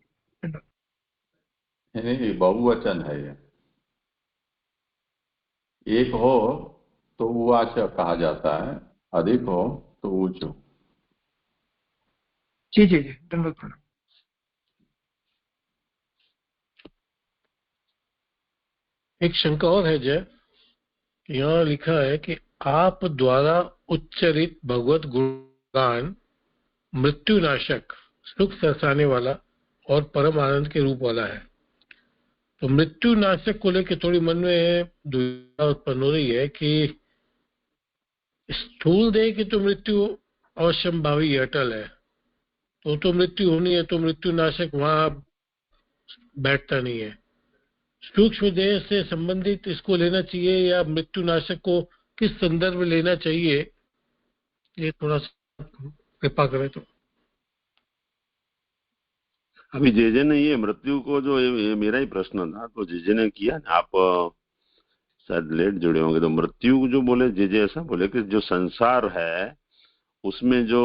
नहीं, बहुवचन है ये। एक हो तो उवाच कहा जाता है, अधिक हो तो ऊंचो। जी धन्यवाद प्रणाम। एक शंका और है जय, यहाँ लिखा है कि आप द्वारा उच्चरित भगवत गुणगान मृत्युनाशक, सुख सरसाने वाला और परम आनंद के रूप वाला है। तो मृत्युनाशक को लेकर थोड़ी मन में दुविधा उत्पन्न हो रही है कि स्थूल देह की तो मृत्यु अवश्यंभावी अटल है, तो मृत्यु होनी है, तो मृत्युनाशक वहां बैठता नहीं है। सूक्ष्म देह से संबंधित इसको लेना चाहिए या मृत्युनाशक को किस संदर्भ में लेना चाहिए, ये थोड़ा सा कृपा करें तो। अभी जेजे ने ये मृत्यु को जो ये मेरा ही प्रश्न था, तो जेजे ने किया, आप शायद लेट जुड़े होंगे, तो मृत्यु जो बोले जेजे ऐसा बोले कि जो संसार है उसमें जो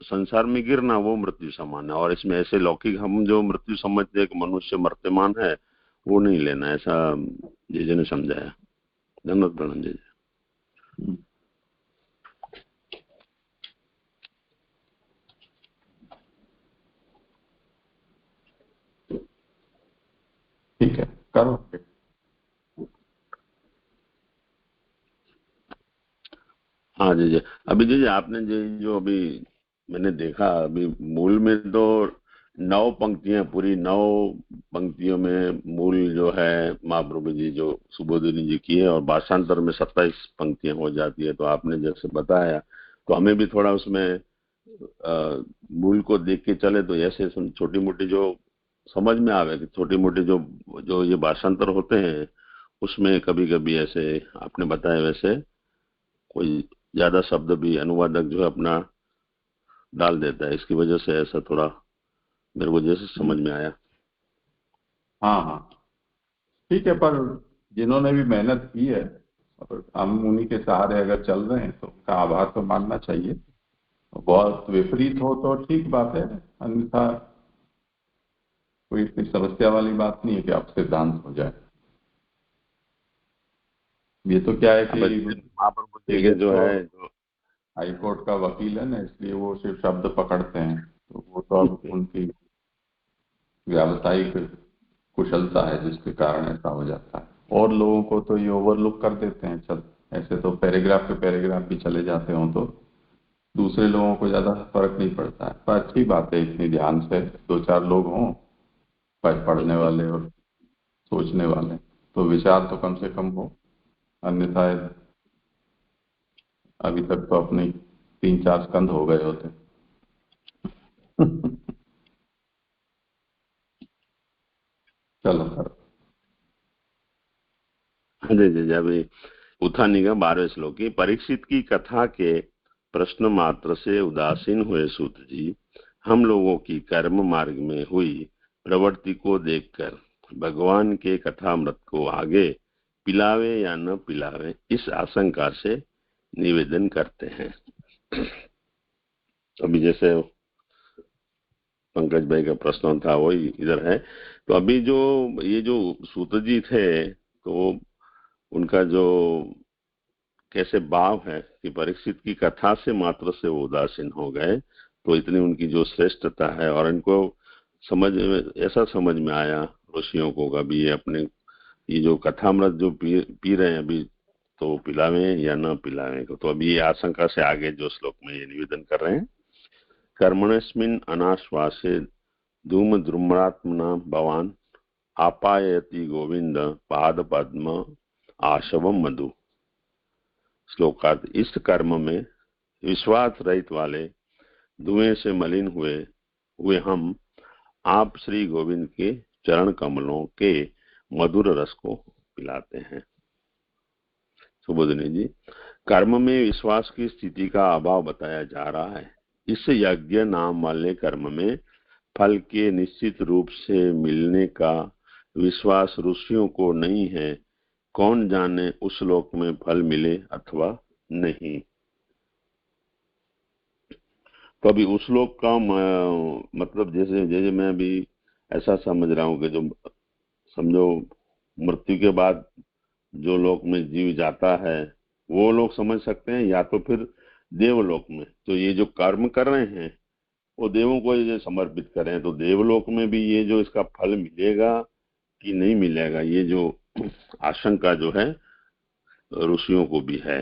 संसार में गिरना वो मृत्यु समान है, और इसमें ऐसे लौकिक हम जो मृत्यु समझते हैं कि मनुष्य मर्त्यमान है वो नहीं लेना, ऐसा जेजे ने समझाया। धन्यवाद प्रणाम जेजे। ठीक है, करो। हाँ जी। अभी जी आपने जो अभी मैंने देखा, अभी मूल में तो 9 पंक्तियां, पूरी 9 पंक्तियों में मूल जो है महाप्रभु जी जो सुबोधिनी जी की है, और भाषांतर में 27 पंक्तियां हो जाती है। तो आपने जैसे बताया तो हमें भी थोड़ा उसमें मूल को देख के चले तो ऐसे छोटी मोटी जो समझ में आवे कि छोटी मोटी जो जो ये भाषांतर होते हैं उसमें कभी कभी ऐसे आपने बताया वैसे कोई ज्यादा शब्द भी अनुवादक जो है अपना डाल देता है, इसकी वजह से ऐसा थोड़ा मेरे को जैसे समझ में आया। हाँ हाँ ठीक है, पर जिन्होंने भी मेहनत की है और हम उन्हीं के सहारे अगर चल रहे हैं तो उनका आभार तो मानना चाहिए। बहुत विपरीत हो तो ठीक बात है, अन्यथा कोई इतनी समस्या वाली बात नहीं है कि आप सिद्धांत हो जाए। ये तो क्या है कि महाप्रभु जी के जो है हाई कोर्ट का वकील है ना, इसलिए वो सिर्फ शब्द पकड़ते हैं, तो वो तो अब उनकी व्यावसायिक कुशलता है जिसके कारण ऐसा हो जाता है। और लोगों को तो ये ओवरलुक कर देते हैं, चल ऐसे तो पैराग्राफ के पैराग्राफ भी चले जाते हों तो दूसरे लोगों को ज्यादा फर्क नहीं पड़ता है। पर अच्छी बात है, इतनी ध्यान से 2-4 लोग हों पढ़ने वाले और सोचने वाले, तो विचार तो कम से कम हो, अन्यथा अभी तक तो अपने 3-4 स्कंद हो गए होते। चलो सर। जी अभी उत्थानी का 12वें श्लोक की, परीक्षित की कथा के प्रश्न मात्र से उदासीन हुए सूत जी हम लोगों की कर्म मार्ग में हुई प्रवृत्ति को देखकर भगवान के कथामृत को आगे पिलावे या न पिलावे इस आशंका से निवेदन करते हैं। अभी जैसे पंकज भाई का प्रश्न था वही इधर है। तो अभी जो ये जो सूत जी थे तो उनका जो कैसे भाव है कि परीक्षित की कथा से मात्र से वो उदासीन हो गए, तो इतनी उनकी जो श्रेष्ठता है और इनको ऐसा समझ में आया ऋषियों को कभी ये अपने ये जो कथामृत जो पी रहे हैं अभी, तो पिलावे या न पिलावे को, तो अभी ये आशंका से आगे जो श्लोक में ये निवेदन कर रहे हैं, कर्मणस्मिन् अनाश्वासे धूम द्रुम्रात्मना भवान आपायति गोविंद पाद पद्म आशवम मधु। श्लोकार्थ, इस कर्म में विश्वास रहित वाले धुएं से मलिन हुए हम आप श्री गोविंद के चरण कमलों के मधुर रस को पिलाते हैं। सुबोधनी जी, कर्म में विश्वास की स्थिति का अभाव बताया जा रहा है। इस यज्ञ नाम वाले कर्म में फल के निश्चित रूप से मिलने का विश्वास ऋषियों को नहीं है। कौन जाने उस लोक में फल मिले अथवा नहीं। तो अभी उस लोक का मतलब जैसे जैसे मैं अभी ऐसा समझ रहा हूँ कि जो समझो मृत्यु के बाद जो लोक में जीव जाता है वो लोग समझ सकते हैं, या तो फिर देवलोक में। तो ये जो कर्म कर रहे हैं वो देवों को ये समर्पित करें, तो देवलोक में भी ये जो इसका फल मिलेगा कि नहीं मिलेगा, ये जो आशंका जो है ऋषियों को भी है।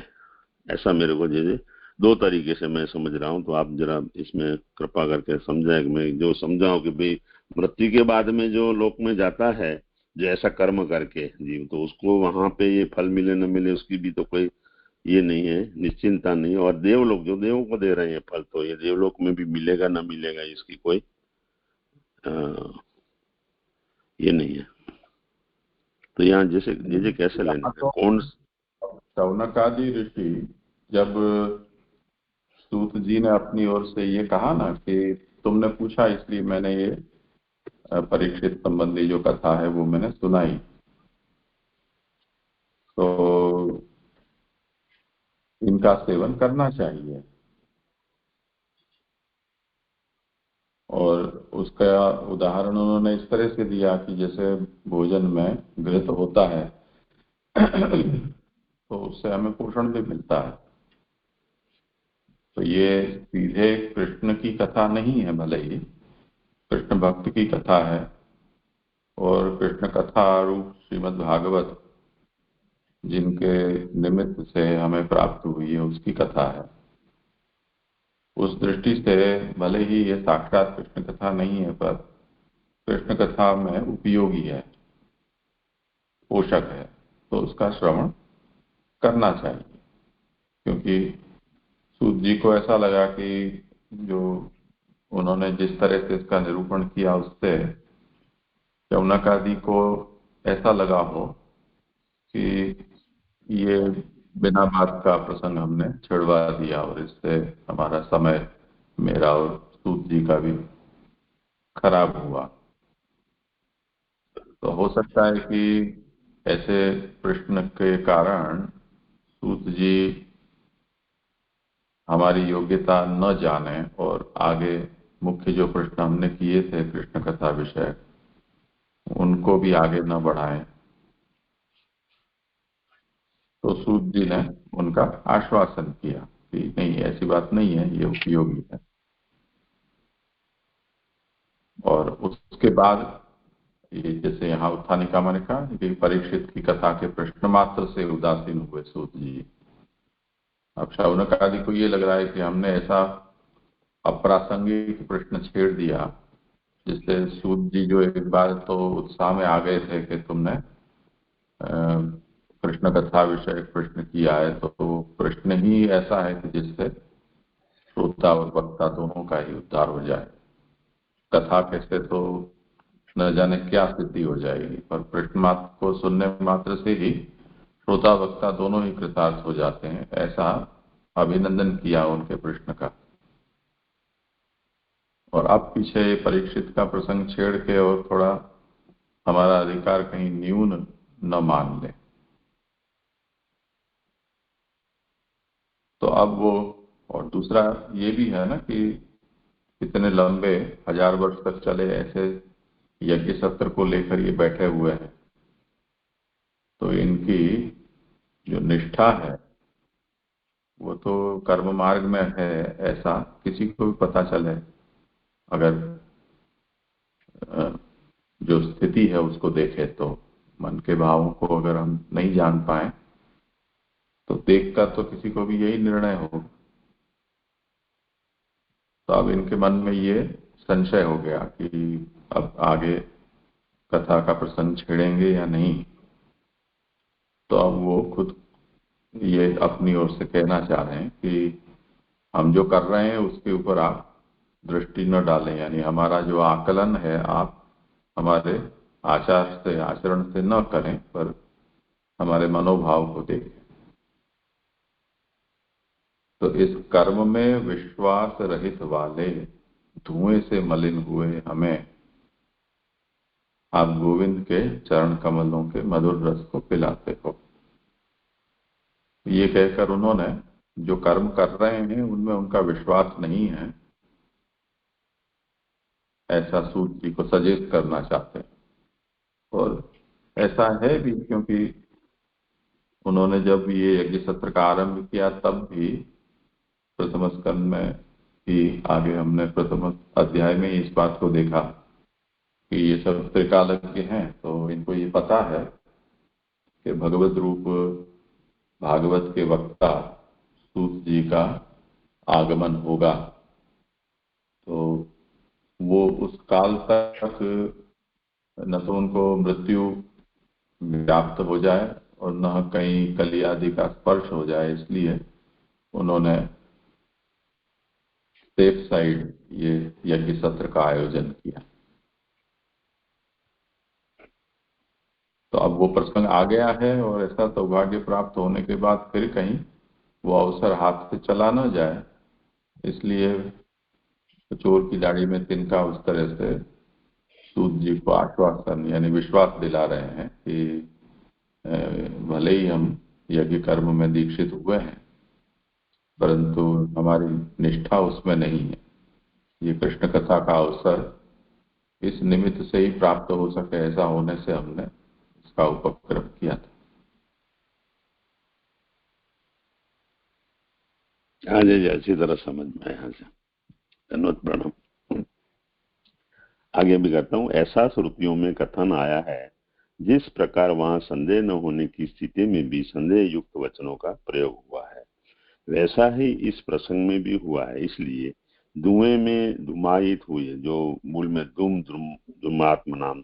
ऐसा मेरे को जैसे 2 तरीके से मैं समझ रहा हूँ, तो आप जरा इसमें कृपा करके समझाएं। मैं जो समझाऊं कि भाई मृत्यु के बाद में जो लोक में जाता है जो ऐसा कर्म करके जीव, तो उसको वहां पे ये फल मिले न मिले उसकी भी तो कोई ये नहीं है, निश्चिंता नहीं। और देवलोक जो देवों को दे रहे हैं फल, तो ये देवलोक में भी मिलेगा न मिलेगा इसकी कोई ये नहीं है। तो यहाँ जैसे जैसे कैसे लेना है, कौन शौनक आदि ऋषि जब सूत जी ने अपनी ओर से ये कहा ना कि तुमने पूछा इसलिए मैंने ये परीक्षित संबंधी जो कथा है वो मैंने सुनाई, तो इनका सेवन करना चाहिए। और उसका उदाहरण उन्होंने इस तरह से दिया कि जैसे भोजन में घृत होता है तो उससे हमें पोषण भी मिलता है। तो ये सीधे कृष्ण की कथा नहीं है, भले ही कृष्ण भक्त की कथा है, और कृष्ण कथा रूप श्रीमद् भागवत जिनके निमित्त से हमें प्राप्त हुई है उसकी कथा है। उस दृष्टि से भले ही ये साक्षात कृष्ण कथा नहीं है, पर कृष्ण कथा में उपयोगी है, पोषक है, तो उसका श्रवण करना चाहिए। क्योंकि सूत जी को ऐसा लगा कि जो उन्होंने जिस तरह से इसका निरूपण किया उससे शौनक आदि को ऐसा लगा हो कि ये बिना बात का प्रसंग हमने छिड़वा दिया और इससे हमारा समय मेरा और सूत जी का भी खराब हुआ। तो हो सकता है कि ऐसे प्रश्न के कारण सूत जी हमारी योग्यता न जाने और आगे मुख्य जो प्रश्न हमने किए थे कृष्ण कथा विषय उनको भी आगे न बढ़ाएं। तो सूत जी ने उनका आश्वासन किया कि नहीं, ऐसी बात नहीं है, ये उपयोगी है। और उसके बाद ये जैसे यहाँ उत्थानिका ने कहा कि परीक्षित की कथा के प्रश्न मात्र से उदासीन हुए सूत जी। अब शौनक आदि को ये लग रहा है कि हमने ऐसा अप्रासंगिक प्रश्न छेड़ दिया जिससे सूत जी जो एक बार तो उत्साह में आ गए थे कि तुमने कृष्ण कथा विषय प्रश्न किया है, तो प्रश्न ही ऐसा है कि जिससे श्रोता और वक्ता दोनों का ही उद्धार हो जाए। कथा कैसे तो न जाने क्या स्थिति हो जाएगी, पर प्रश्न मात्र को सुनने मात्र से ही श्रोता वक्ता दोनों ही कृतार्थ हो जाते हैं। ऐसा अभिनंदन किया उनके प्रश्न का। और अब पीछे परीक्षित का प्रसंग छेड़ के और थोड़ा हमारा अधिकार कहीं न्यून न मान ले। तो अब वो, और दूसरा ये भी है ना कि इतने लंबे 1000 वर्ष तक चले ऐसे यज्ञ सत्र को लेकर ये बैठे हुए हैं, तो इनकी जो निष्ठा है वो तो कर्म मार्ग में है, ऐसा किसी को भी पता चले अगर जो स्थिति है उसको देखे तो। मन के भावों को अगर हम नहीं जान पाए तो देखकर तो किसी को भी यही निर्णय हो। तो अब इनके मन में ये संशय हो गया कि अब आगे कथा का प्रसंग छेड़ेंगे या नहीं। तो अब वो खुद ये अपनी ओर से कहना चाह रहे हैं कि हम जो कर रहे हैं उसके ऊपर आप दृष्टि न डालें, यानी हमारा जो आकलन है आप हमारे आचार से आचरण से न करें, पर हमारे मनोभाव को देखें। तो इस कर्म में विश्वास रहित वाले धुएं से मलिन हुए हमें आप गोविंद के चरण कमलों के मधुर रस को पिलाते हो। ये कहकर उन्होंने जो कर्म कर रहे हैं उनमें उनका विश्वास नहीं है, ऐसा सूत जी को सजेस्ट करना चाहते हैं। और ऐसा है भी, क्योंकि उन्होंने जब ये यज्ञ सत्र का आरंभ किया तब भी प्रथम स्कंद में ही, आगे हमने प्रथम अध्याय में इस बात को देखा कि ये सब त्रिकालज्ञ हैं, तो इनको ये पता है कि भगवत रूप भागवत के वक्ता सूत जी का आगमन होगा। तो वो उस काल तक न तो उनको मृत्यु व्याप्त हो जाए और न कहीं कली आदि का स्पर्श हो जाए, इसलिए उन्होंने सेफ साइड ये यज्ञ सत्र का आयोजन किया। तो अब वो प्रसंग आ गया है और ऐसा सौभाग्य प्राप्त होने के बाद फिर कहीं वो अवसर हाथ से चला न जाए, इसलिए चोर की दाढ़ी में तिनका उस तरह से सूत जी को आश्वासन यानी विश्वास दिला रहे हैं कि भले ही हम यज्ञ कर्म में दीक्षित हुए हैं परंतु हमारी निष्ठा उसमें नहीं है। ये कृष्ण कथा का अवसर इस निमित्त से ही प्राप्त हो सके, ऐसा होने से हमने इसका उपक्रम किया था। हाँ जी, अच्छी तरह समझ में आया। धन्यवाद, प्रणाम। आगे भी करता हूँ। ऐसा श्रुतियों में कथन आया है जिस प्रकार वहां संदेह न होने की स्थिति में भी संदेह युक्त वचनों का प्रयोग हुआ है, वैसा ही इस प्रसंग में भी हुआ है। इसलिए धुएं में धुमायित हुए, जो मूल में दुमात्म नाम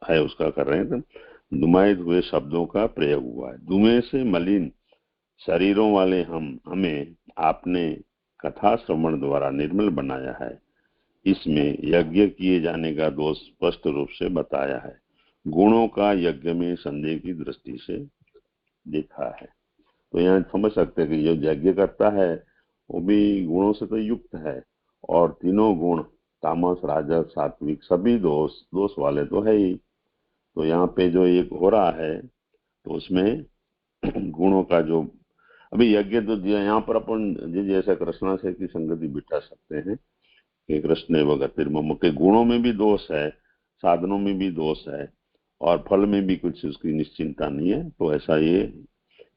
है उसका कर रहे हैं, तो धुमायित हुए शब्दों का प्रयोग हुआ है। धुएं से मलिन शरीरों वाले हमें आपने कथा श्रवण द्वारा निर्मल बनाया है। इसमें यज्ञ किए जाने का दोष स्पष्ट रूप से बताया है। गुणों का यज्ञ में संदेह की दृष्टि से देखा है। तो यहाँ समझ सकते हैं कि जो यज्ञ करता है वो भी गुणों से तो युक्त है, और तीनों गुण तामस, राजस, सात्विक सभी दोष वाले तो है ही। तो यहाँ पे जो एक हो रहा है तो उसमें गुणों का जो अभी यज्ञ तो यहाँ पर अपन जैसे कृष्णा से की संगति बिठा सकते हैं कि कृष्ण व गतिर्मम के गुणों में भी दोष है, साधनों में भी दोष है, और फल में भी कुछ उसकी निश्चिंता नहीं है। तो ऐसा ये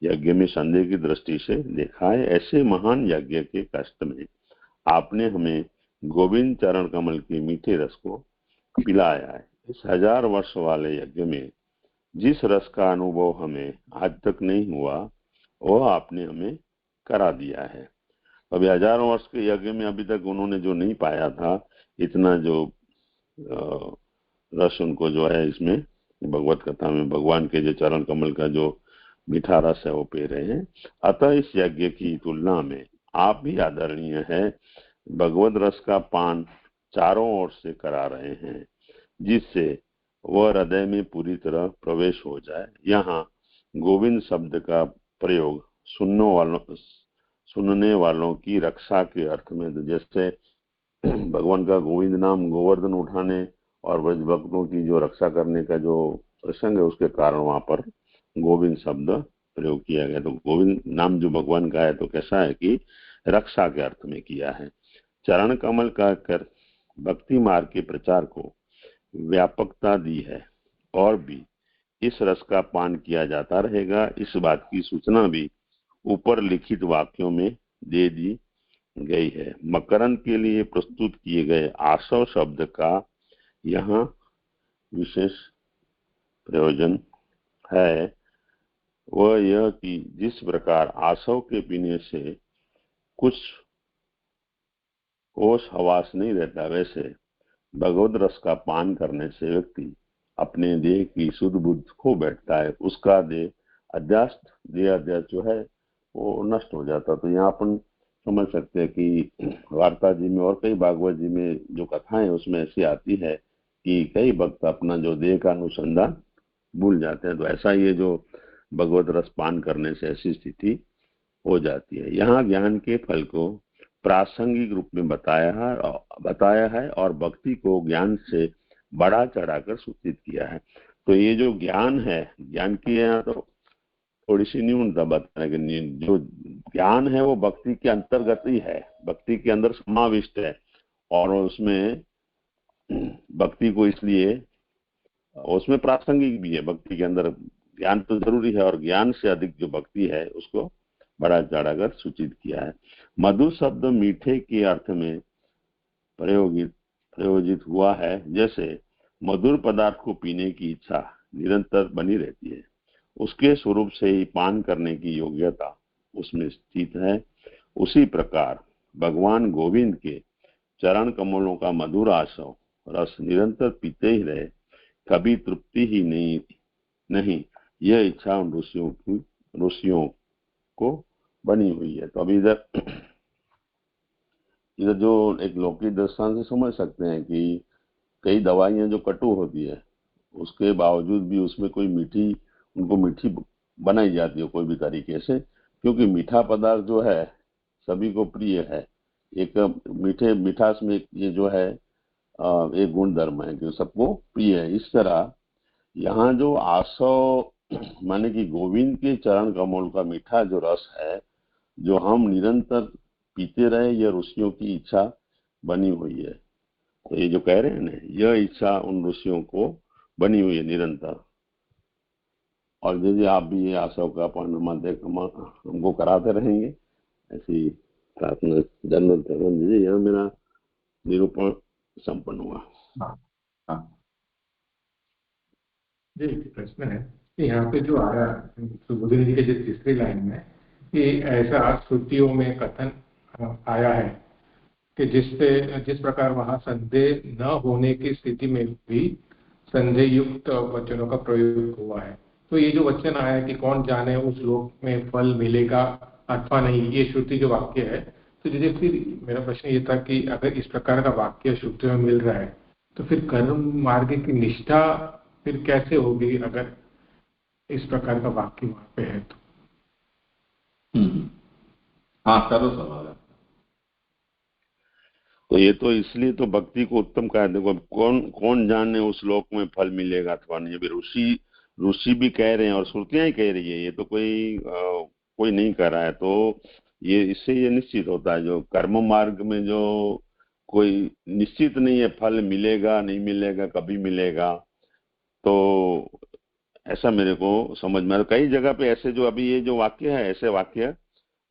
यज्ञ में संदेह की दृष्टि से देखा है। ऐसे महान यज्ञ के कष्ट में आपने हमें गोविंद चरण कमल के मीठे रस को पिलाया है। इस 1000 वर्ष वाले यज्ञ में जिस रस का अनुभव हमें आज तक नहीं हुआ वह आपने हमें करा दिया है। अभी 1000 वर्ष के यज्ञ में अभी तक उन्होंने जो नहीं पाया था, इतना जो रस उनको जो है इसमें भगवत कथा में भगवान के जो चरण कमल का जो मीठा रस है वो पी रहे हैं। अतः इस यज्ञ की तुलना में आप भी आदरणीय है, भगवत रस का पान चारों ओर से करा रहे हैं, जिससे वह हृदय में पूरी तरह प्रवेश हो जाए। यहाँ गोविंद शब्द का प्रयोग सुनने वालों की रक्षा के अर्थ में, तो जैसे भगवान का गोविंद नाम गोवर्धन उठाने और ब्रज भक्तों की जो रक्षा करने का जो प्रसंग है उसके कारण वहां पर गोविंद शब्द प्रयोग किया गया। तो गोविंद नाम जो भगवान का है तो कैसा है कि रक्षा के अर्थ में किया है। चरण कमल का कर भक्ति मार्ग के प्रचार को व्यापकता दी है और भी इस रस का पान किया जाता रहेगा। इस बात की सूचना भी ऊपर लिखित वाक्यों में दे दी गई है। मकरंद के लिए प्रस्तुत किए गए आसव शब्द का यहाँ विशेष प्रयोजन है वह यह कि जिस प्रकार आसव के पीने से कुछ होश हवास नहीं रहता, वैसे भगवद रस का पान करने से व्यक्ति अपने देह की शुद्ध बुद्ध खो बैठता है, उसका देह अध्यास जो है वो नष्ट हो जाता। तो यहाँ अपन समझ सकते हैं कि वार्ता जी में और कई भागवत जी में जो कथाएं उसमें ऐसी आती है कि कई भक्त अपना जो देह का अनुसंधान भूल जाते हैं। तो ऐसा ये जो भगवत रस पान करने से ऐसी स्थिति हो जाती है। यहाँ ज्ञान के फल को प्रासंगिक रूप में बताया है और भक्ति को ज्ञान से बढ़ा चढ़ाकर सूचित किया है। तो ये जो ज्ञान है, ज्ञान की यहाँ तो थोड़ी सी न्यूनता बताने की, जो ज्ञान है वो भक्ति के अंतर्गत ही है, भक्ति के अंदर समाविष्ट है, और उसमें भक्ति को इसलिए उसमें प्रासंगिक भी है। भक्ति के अंदर ज्ञान तो जरूरी है और ज्ञान से अधिक जो भक्ति है उसको बड़ा चढ़ाकर सूचित किया है। मधु शब्द मीठे के अर्थ में प्रयोजित हुआ है। जैसे मधुर पदार्थ को पीने की इच्छा निरंतर बनी रहती है, उसके स्वरूप से ही पान करने की योग्यता उसमें स्थित है। उसी प्रकार भगवान गोविंद के चरण कमलों का मधुर आसव रस निरंतर पीते ही रहे, कभी तृप्ति ही नहीं, यह इच्छा उन ऋषियों को बनी हुई है। तो अभी इधर जो एक लौकिक दृष्टांत से समझ सकते हैं कि कई दवाइयां जो कटु होती है उसके बावजूद भी उसमें कोई उनको मीठी बनाई जाती है कोई भी तरीके से, क्योंकि मीठा पदार्थ जो है सभी को प्रिय है। एक मिठास में ये जो है एक गुण धर्म है कि सबको प्रिय है। इस तरह यहाँ जो आसव माने कि गोविंद के चरण कमल का मीठा जो रस है जो हम निरंतर पीते रहे, यह ऋषियों की इच्छा बनी हुई है। तो ये जो कह रहे हैं ना, यह इच्छा उन ऋषियों को बनी हुई है निरंतर। और यदि आप भी ये आसव का पान हमको कराते रहेंगे, ऐसी प्रार्थना जन्म दीजिए। यहाँ मेरा निरूपण संपन्न हुआ। जी प्रश्न है कि यहाँ पे जो आया सुबोधन जी के जो तीसरी लाइन में कि ऐसा श्रुतियों में कथन आया है कि जिस प्रकार वहां संदेह न होने की स्थिति में भी संदेह युक्त वचनों का प्रयोग हुआ है। तो ये जो वचन आया है कि कौन जाने उस लोक में फल मिलेगा अथवा नहीं, ये श्रुति जो वाक्य है, तो जैसे फिर मेरा प्रश्न ये था कि अगर इस प्रकार का वाक्य श्रुति में मिल रहा है तो फिर कर्म मार्ग की निष्ठा फिर कैसे होगी अगर इस प्रकार का वाक्य वहां पे है तो? हाँ, करो सवाल। तो ये तो इसलिए तो भक्ति को उत्तम कहा है। देखो कौन कौन जाने उस लोक में फल मिलेगा अथवा नहीं। अभी ऋषि ऋषि भी कह रहे हैं और श्रुतियां ही कह रही है, ये तो कोई नहीं कर रहा है। तो ये इससे ये निश्चित होता है जो कर्म मार्ग में जो कोई निश्चित नहीं है फल मिलेगा नहीं मिलेगा कभी मिलेगा, तो ऐसा मेरे को समझ में कई जगह पे ऐसे जो अभी ये जो वाक्य है ऐसे वाक्य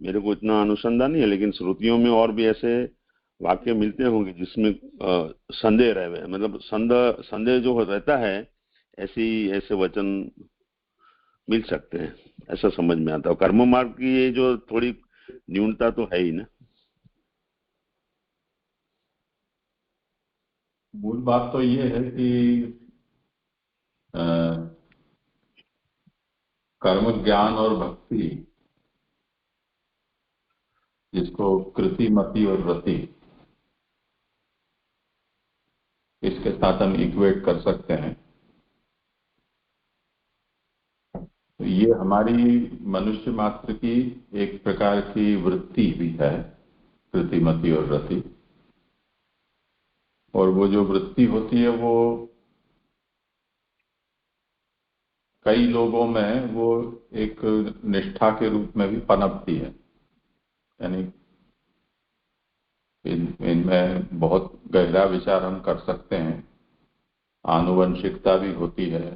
मेरे को इतना अनुसंधान नहीं है, लेकिन श्रुतियों में और भी ऐसे वाक्य मिलते होंगे जिसमें संदेह रहे, मतलब संदेह जो रहता है ऐसे वचन मिल सकते हैं, ऐसा समझ में आता है। कर्म मार्ग की ये जो थोड़ी न्यूनता तो है ही ना। मूल बात तो ये है कि कर्म ज्ञान और भक्ति, जिसको कृति मति और रति इसके साथ हम इक्वेट कर सकते हैं, तो ये हमारी मनुष्य मात्र की एक प्रकार की वृत्ति भी है, कृति मति और रति। और वो जो वृत्ति होती है वो कई लोगों में वो एक निष्ठा के रूप में भी पनपती है, यानी इनमें बहुत गहरा विचार हम कर सकते हैं। आनुवंशिकता भी होती है,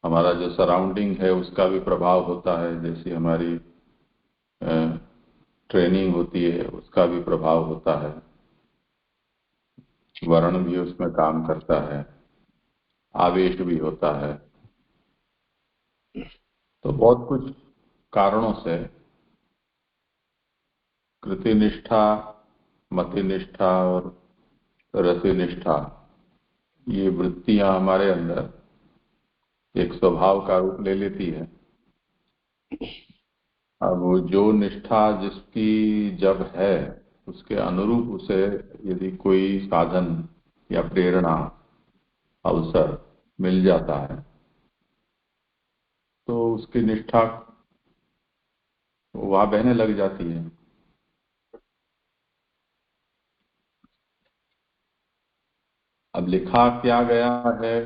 हमारा जो सराउंडिंग है उसका भी प्रभाव होता है, जैसी हमारी ट्रेनिंग होती है उसका भी प्रभाव होता है, वर्ण भी उसमें काम करता है, आवेश भी होता है। तो बहुत कुछ कारणों से कृतिनिष्ठा, मतिनिष्ठा और रतिनिष्ठा, ये वृत्तियां हमारे अंदर एक स्वभाव का रूप ले लेती है। अब जो निष्ठा जिसकी जब है उसके अनुरूप उसे यदि कोई साधन या प्रेरणा अवसर मिल जाता है तो उसकी निष्ठा वहां बहने लग जाती है। अब लिखा क्या गया है,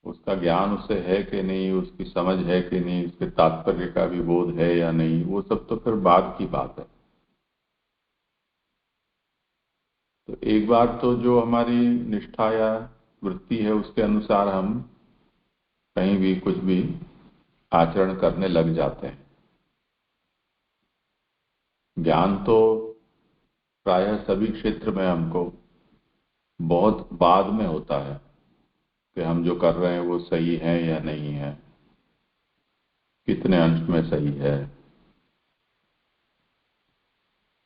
उसका ज्ञान उससे है कि नहीं, उसकी समझ है कि नहीं, उसके तात्पर्य का भी बोध है या नहीं, वो सब तो फिर बाद की बात है। तो एक बार तो जो हमारी निष्ठा या वृत्ति है उसके अनुसार हम कहीं भी कुछ भी आचरण करने लग जाते हैं। ज्ञान तो प्रायः सभी क्षेत्र में हमको बहुत बाद में होता है कि हम जो कर रहे हैं वो सही है या नहीं है, कितने अंश में सही है,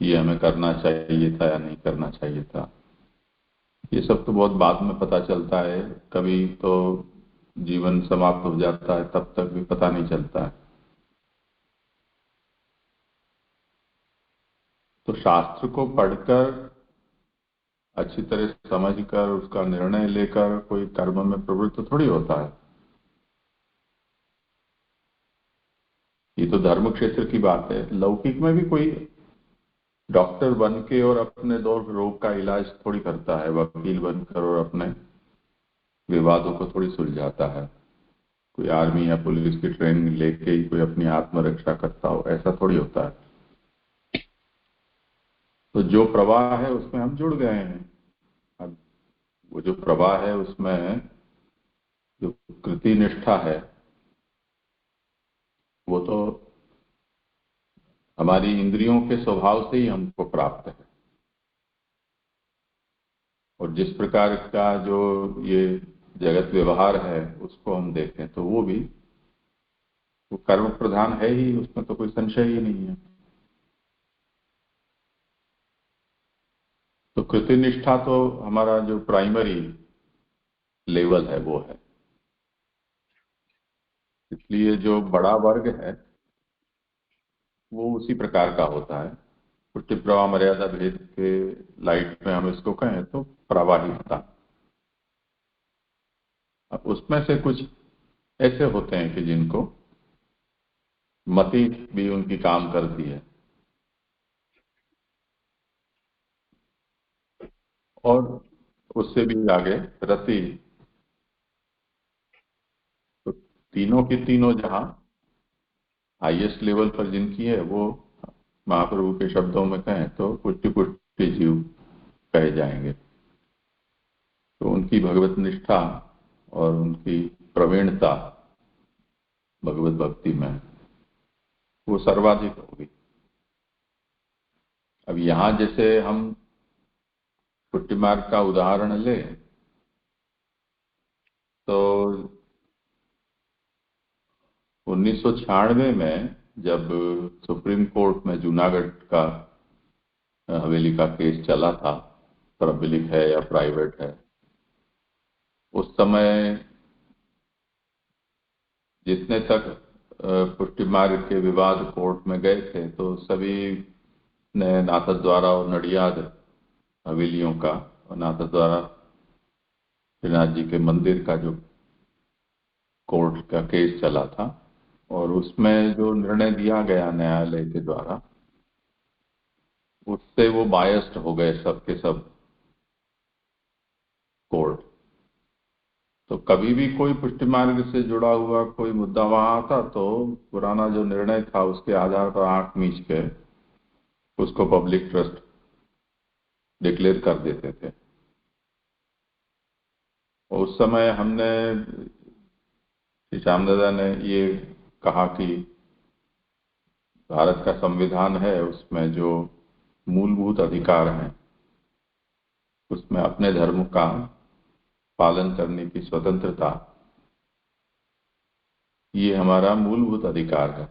ये हमें करना चाहिए था या नहीं करना चाहिए था। ये सब तो बहुत बाद में पता चलता है, कभी तो जीवन समाप्त हो जाता है तब तक भी पता नहीं चलता है। तो शास्त्र को पढ़कर अच्छी तरह से समझकर उसका निर्णय लेकर कोई कर्म में प्रवृत्त थोड़ी होता है। ये तो धर्म क्षेत्र की बात है। लौकिक में भी कोई डॉक्टर बन के और अपने दो रोग का इलाज थोड़ी करता है, वकील बनकर और अपने विवादों को थोड़ी सुलझाता है। कोई आर्मी या पुलिस की ट्रेनिंग लेके ही कोई अपनी आत्मरक्षा करता हो, ऐसा थोड़ी होता है। तो जो प्रवाह है उसमें हम जुड़ गए हैं। अब वो जो प्रवाह है उसमें जो कृति निष्ठा है वो तो हमारी इंद्रियों के स्वभाव से ही हमको प्राप्त है। और जिस प्रकार का जो ये जगत व्यवहार है उसको हम देखें तो वो भी वो कर्म प्रधान है ही, उसमें तो कोई संशय ही नहीं है। तो कृतिनिष्ठा तो हमारा जो प्राइमरी लेवल है वो है। इसलिए जो बड़ा वर्ग है वो उसी प्रकार का होता है। पुष्टि प्रवाह मर्यादा भेद के लाइट में हम इसको कहें तो प्रवाहिकता। अब उसमें से कुछ ऐसे होते हैं कि जिनको मति भी उनकी काम करती है। और उससे भी आगे रति, तो तीनों की तीनों जहां हाईएस्ट लेवल पर जिनकी है वो महाप्रभु के शब्दों में कहें तो पुष्टि पुष्टि जीव कहे जाएंगे। तो उनकी भगवत निष्ठा और उनकी प्रवीणता भगवत भक्ति में वो सर्वाधिक होगी। अब यहां जैसे हम पुष्टि मार्ग का उदाहरण ले तो 1996 में जब सुप्रीम कोर्ट में जूनागढ़ का हवेली का केस चला था, पब्लिक है या प्राइवेट है, उस समय जितने तक पुष्टि मार्ग के विवाद कोर्ट में गए थे तो सभी ने नाथद्वारा और नडियाद हवेलियों का और नाथद्वारा श्रीनाथ जी के मंदिर का जो कोर्ट का केस चला था और उसमें जो निर्णय दिया गया न्यायालय के द्वारा उससे वो बायस्ड हो गए सबके सब कोर्ट। तो कभी भी कोई पुष्टि मार्ग से जुड़ा हुआ कोई मुद्दा वहां आता तो पुराना जो निर्णय था उसके आधार पर आंख मीच के उसको पब्लिक ट्रस्ट डिक्लेयर कर देते थे। उस समय हमने श्री श्यामदादा ने ये कहा कि भारत का संविधान है उसमें जो मूलभूत अधिकार हैं उसमें अपने धर्म का पालन करने की स्वतंत्रता ये हमारा मूलभूत अधिकार है।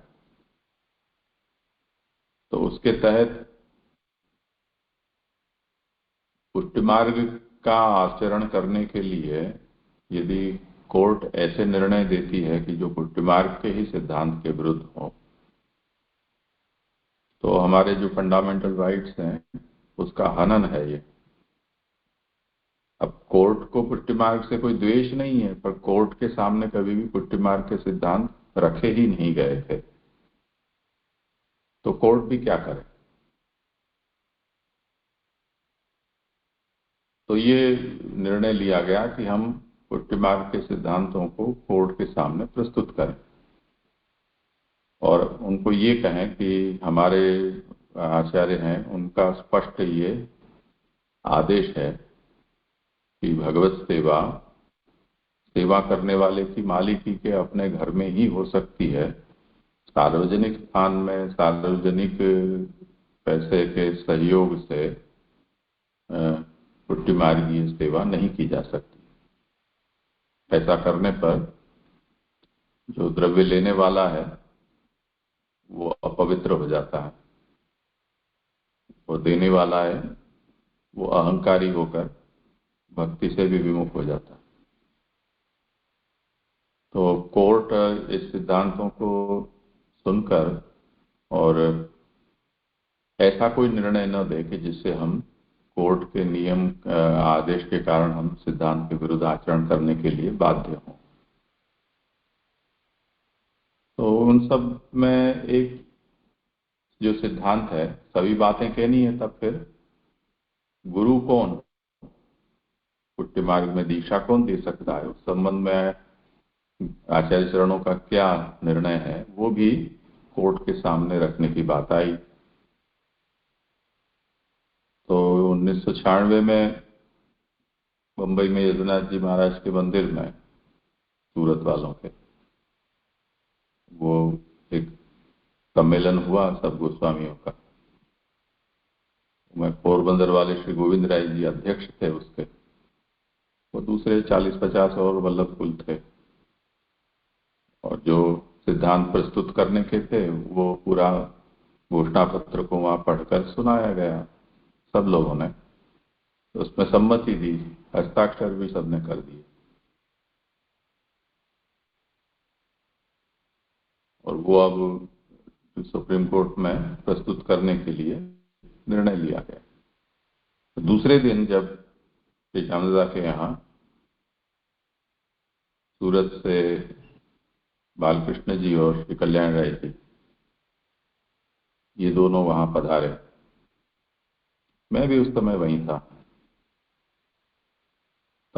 तो उसके तहत पुष्टि मार्ग का आचरण करने के लिए यदि कोर्ट ऐसे निर्णय देती है कि जो पुष्टि मार्ग के ही सिद्धांत के विरुद्ध हो तो हमारे जो फंडामेंटल राइट्स हैं उसका हनन है ये। अब कोर्ट को पुष्टि मार्ग से कोई द्वेष नहीं है, पर कोर्ट के सामने कभी भी पुष्टि मार्ग के सिद्धांत रखे ही नहीं गए थे, तो कोर्ट भी क्या करे। तो ये निर्णय लिया गया कि हम पुष्टि मार्ग के सिद्धांतों को कोर्ट के सामने प्रस्तुत करें और उनको ये कहें कि हमारे आचार्य हैं उनका स्पष्ट ये आदेश है कि भगवत सेवा करने वाले की मालिकी के अपने घर में ही हो सकती है, सार्वजनिक स्थान में सार्वजनिक पैसे के सहयोग से पुष्टि मार्गीय सेवा नहीं की जा सकती। ऐसा करने पर जो द्रव्य लेने वाला है वो अपवित्र हो जाता है, वो देने वाला है वो अहंकारी होकर भक्ति से भी विमुख हो जाता है। तो कोर्ट इस सिद्धांतों को सुनकर और ऐसा कोई निर्णय न दे कि जिससे हम कोर्ट के नियम आदेश के कारण हम सिद्धांत के विरुद्ध आचरण करने के लिए बाध्य हों। तो उन सब में एक जो सिद्धांत है सभी बातें कहनी है, तब फिर गुरु कौन, पुष्टि मार्ग में दीक्षा कौन दे सकता है, उस संबंध में आचार्य चरणों का क्या निर्णय है वो भी कोर्ट के सामने रखने की बात आई। तो 1996 में मुंबई में यदुनाथ जी महाराज के मंदिर में सूरत वालों के वो एक सम्मेलन हुआ सब गोस्वामियों का। मैं पोरबंदर वाले श्री गोविंद राय जी अध्यक्ष थे उसके, वो दूसरे 40-50 और वल्लभ कुल थे और जो सिद्धांत प्रस्तुत करने के थे वो पूरा घोषणा पत्र को वहां पढ़कर सुनाया गया सब लोगों ने। तो उसमें सम्मति दी, हस्ताक्षर भी सबने कर दिए और वो अब सुप्रीम कोर्ट में प्रस्तुत करने के लिए निर्णय लिया गया। तो दूसरे दिन जब श्री श्यामदादा के यहाँ सूरत से बालकृष्ण जी और श्री कल्याण राय जी ये दोनों वहां पधारे, मैं भी उस समय वहीं था।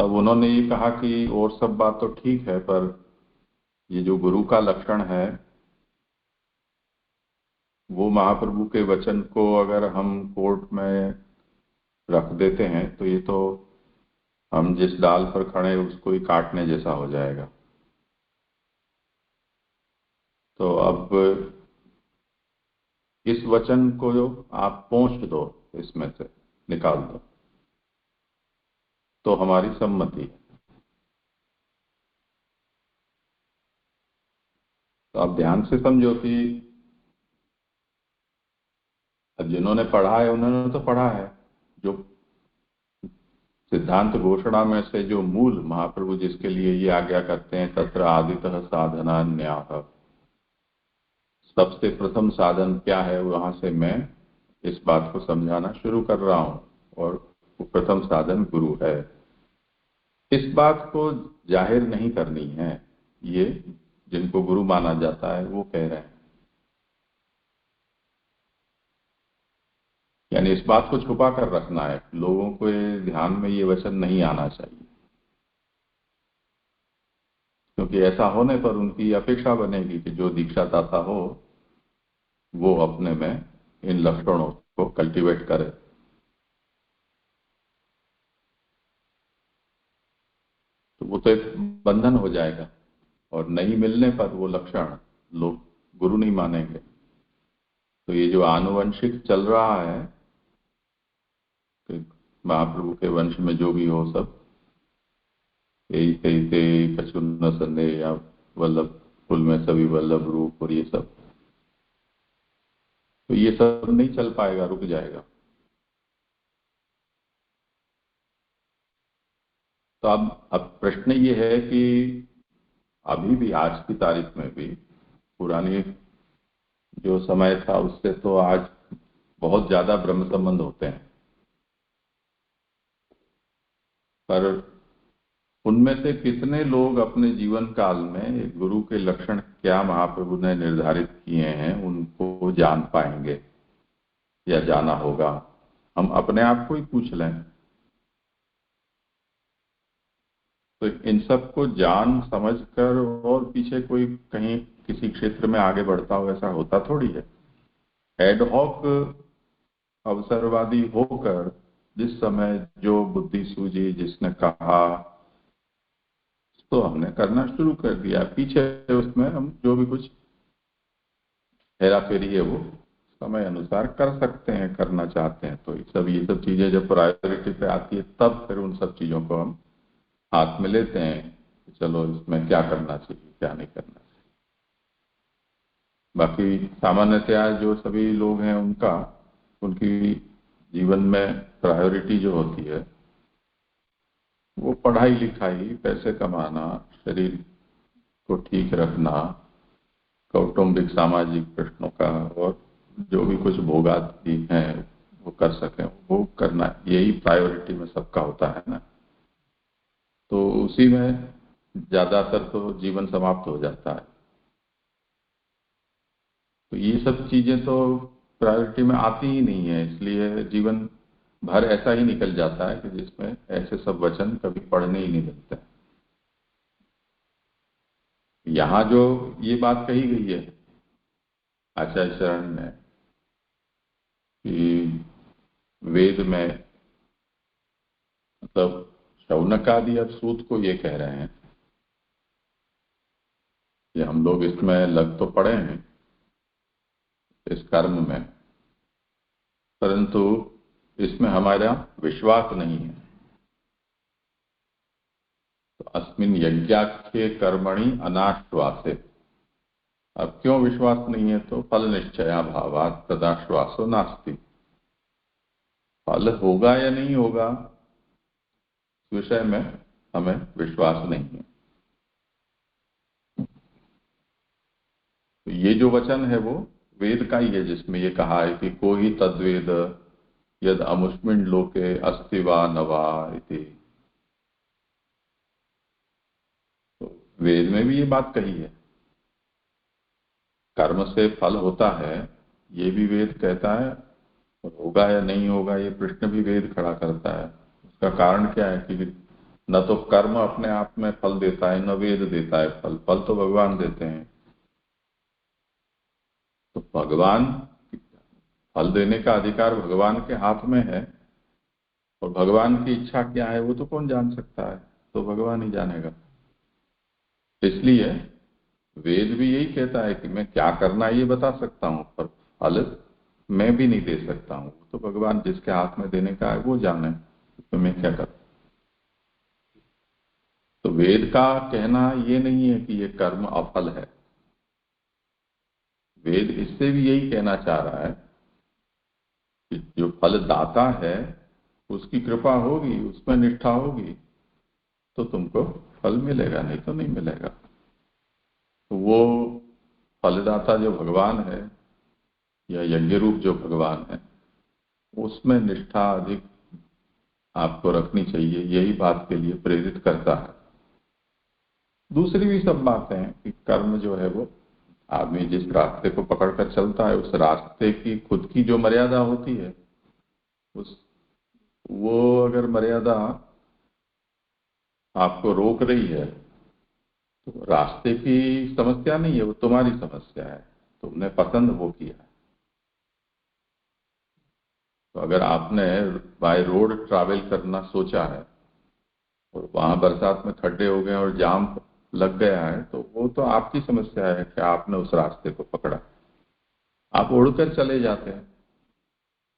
अब उन्होंने ये कहा कि और सब बात तो ठीक है, पर ये जो गुरु का लक्षण है वो महाप्रभु के वचन को अगर हम कोर्ट में रख देते हैं तो ये तो हम जिस डाल पर खड़े उसको ही काटने जैसा हो जाएगा। तो अब इस वचन को आप पोंछ दो, इसमें से निकाल दो, तो हमारी सम्मति है। तो आप ध्यान से समझो कि अब जिन्होंने पढ़ा है उन्होंने तो पढ़ा है, जो सिद्धांत घोषणा में से जो मूल महाप्रभु जिसके लिए ये आज्ञा करते हैं, तत्र आदितः साधना न्याय, सबसे प्रथम साधन क्या है, वहां से मैं इस बात को समझाना शुरू कर रहा हूं, और वो प्रथम साधन गुरु है। इस बात को जाहिर नहीं करनी है, ये जिनको गुरु माना जाता है वो कह रहे हैं, यानी इस बात को छुपा कर रखना है, लोगों को ध्यान में ये वचन नहीं आना चाहिए, क्योंकि ऐसा होने पर उनकी अपेक्षा बनेगी कि जो दीक्षा दाता हो वो अपने में इन लक्षणों को कल्टीवेट करे। तो वो तो एक बंधन हो जाएगा, और नहीं मिलने पर वो लक्षण लोग गुरु नहीं मानेंगे। तो ये जो आनुवंशिक चल रहा है, तो महाप्रभु के वंश में जो भी हो सब यही कछुन्न संदेह या वल्लभ फूल में सभी वल्लभ रूप और ये सब, तो ये सब नहीं चल पाएगा, रुक जाएगा। तो अब प्रश्न ये है कि अभी भी आज की तारीख में भी पुरानी जो समय था उससे तो आज बहुत ज्यादा ब्रह्म संबंध होते हैं, पर उनमें से कितने लोग अपने जीवन काल में गुरु के लक्षण क्या महाप्रभु ने निर्धारित किए हैं उनको जान पाएंगे या जाना होगा? हम अपने आप को ही पूछ लें। तो इन सब को जान समझ कर और पीछे कोई कहीं किसी क्षेत्र में आगे बढ़ता हो, ऐसा होता थोड़ी है। एडहॉक अवसरवादी होकर जिस समय जो बुद्धि सूझी, जिसने कहा, तो हमने करना शुरू कर दिया। पीछे उसमें हम जो भी कुछ हेरा फेरी है वो समय अनुसार कर सकते हैं, करना चाहते हैं। तो ये सब चीजें जब प्रायोरिटी पे आती है तब फिर उन सब चीजों को हम हाथ में लेते हैं कि चलो इसमें क्या करना चाहिए, क्या नहीं करना चाहिए। बाकी सामान्यतया जो सभी लोग हैं उनकी जीवन में प्रायोरिटी जो होती है वो पढ़ाई लिखाई, पैसे कमाना, शरीर को ठीक रखना, कौटुंबिक सामाजिक प्रश्नों का, और जो भी कुछ भोगादि हैं वो कर सकें वो करना, यही प्रायोरिटी में सबका होता है ना। तो उसी में ज्यादातर तो जीवन समाप्त हो जाता है। तो ये सब चीजें तो प्रायोरिटी में आती ही नहीं है, इसलिए जीवन भर ऐसा ही निकल जाता है कि जिसमें ऐसे सब वचन कभी पढ़ने ही नहीं मिलते। यहाँ जो ये बात कही गई है आचार्य चरण में कि वेद में, मतलब शौनकादि अब सूत को ये कह रहे हैं कि हम लोग इसमें लग तो पड़े हैं इस कर्म में, परंतु इसमें हमारा विश्वास नहीं है। तो अस्मिन यज्ञाख्ये कर्मणि अनाश्वासे, अब क्यों विश्वास नहीं है? तो फल निश्चया भावात् तदाश्वासो नास्ति, फल होगा या नहीं होगा इस विषय में हमें विश्वास नहीं है। तो ये जो वचन है वो वेद का ही है, जिसमें ये कहा है कि को ही तद्वेद यद अमुष्मिन लोके अस्ति वा न वा इति। तो वेद में भी ये बात कही है, कर्म से फल होता है, ये भी वेद कहता है, और होगा या नहीं होगा ये प्रश्न भी वेद खड़ा करता है। उसका कारण क्या है कि न तो कर्म अपने आप में फल देता है, न वेद देता है फल। फल तो भगवान देते हैं। तो भगवान, फल देने का अधिकार भगवान के हाथ में है, और भगवान की इच्छा क्या है वो तो कौन जान सकता है, तो भगवान ही जानेगा। इसलिए वेद भी यही कहता है कि मैं क्या करना है ये बता सकता हूं, पर फल मैं भी नहीं दे सकता हूं। तो भगवान जिसके हाथ में देने का है वो जाने, तो मैं क्या करूं। तो वेद का कहना ये नहीं है कि ये कर्म अफल है। वेद इससे भी यही कहना चाह रहा है कि जो फल दाता है उसकी कृपा होगी, उसमें निष्ठा होगी तो तुमको फल मिलेगा, नहीं तो नहीं मिलेगा। तो वो फलदाता जो भगवान है या यज्ञ रूप जो भगवान है, उसमें निष्ठा अधिक आपको रखनी चाहिए, यही बात के लिए प्रेरित करता है। दूसरी भी सब बातें हैं कि कर्म जो है वो आदमी जिस रास्ते को पकड़कर चलता है उस रास्ते की खुद की जो मर्यादा होती है, उस वो अगर मर्यादा आपको रोक रही है तो रास्ते की समस्या नहीं है, वो तुम्हारी समस्या है, तुमने पसंद वो किया। तो अगर आपने बाय रोड ट्रैवल करना सोचा है और वहां बरसात में खड्डे हो गए और जाम लग गया है, तो वो तो आपकी समस्या है कि आपने उस रास्ते को पकड़ा। आप उड़कर चले जाते हैं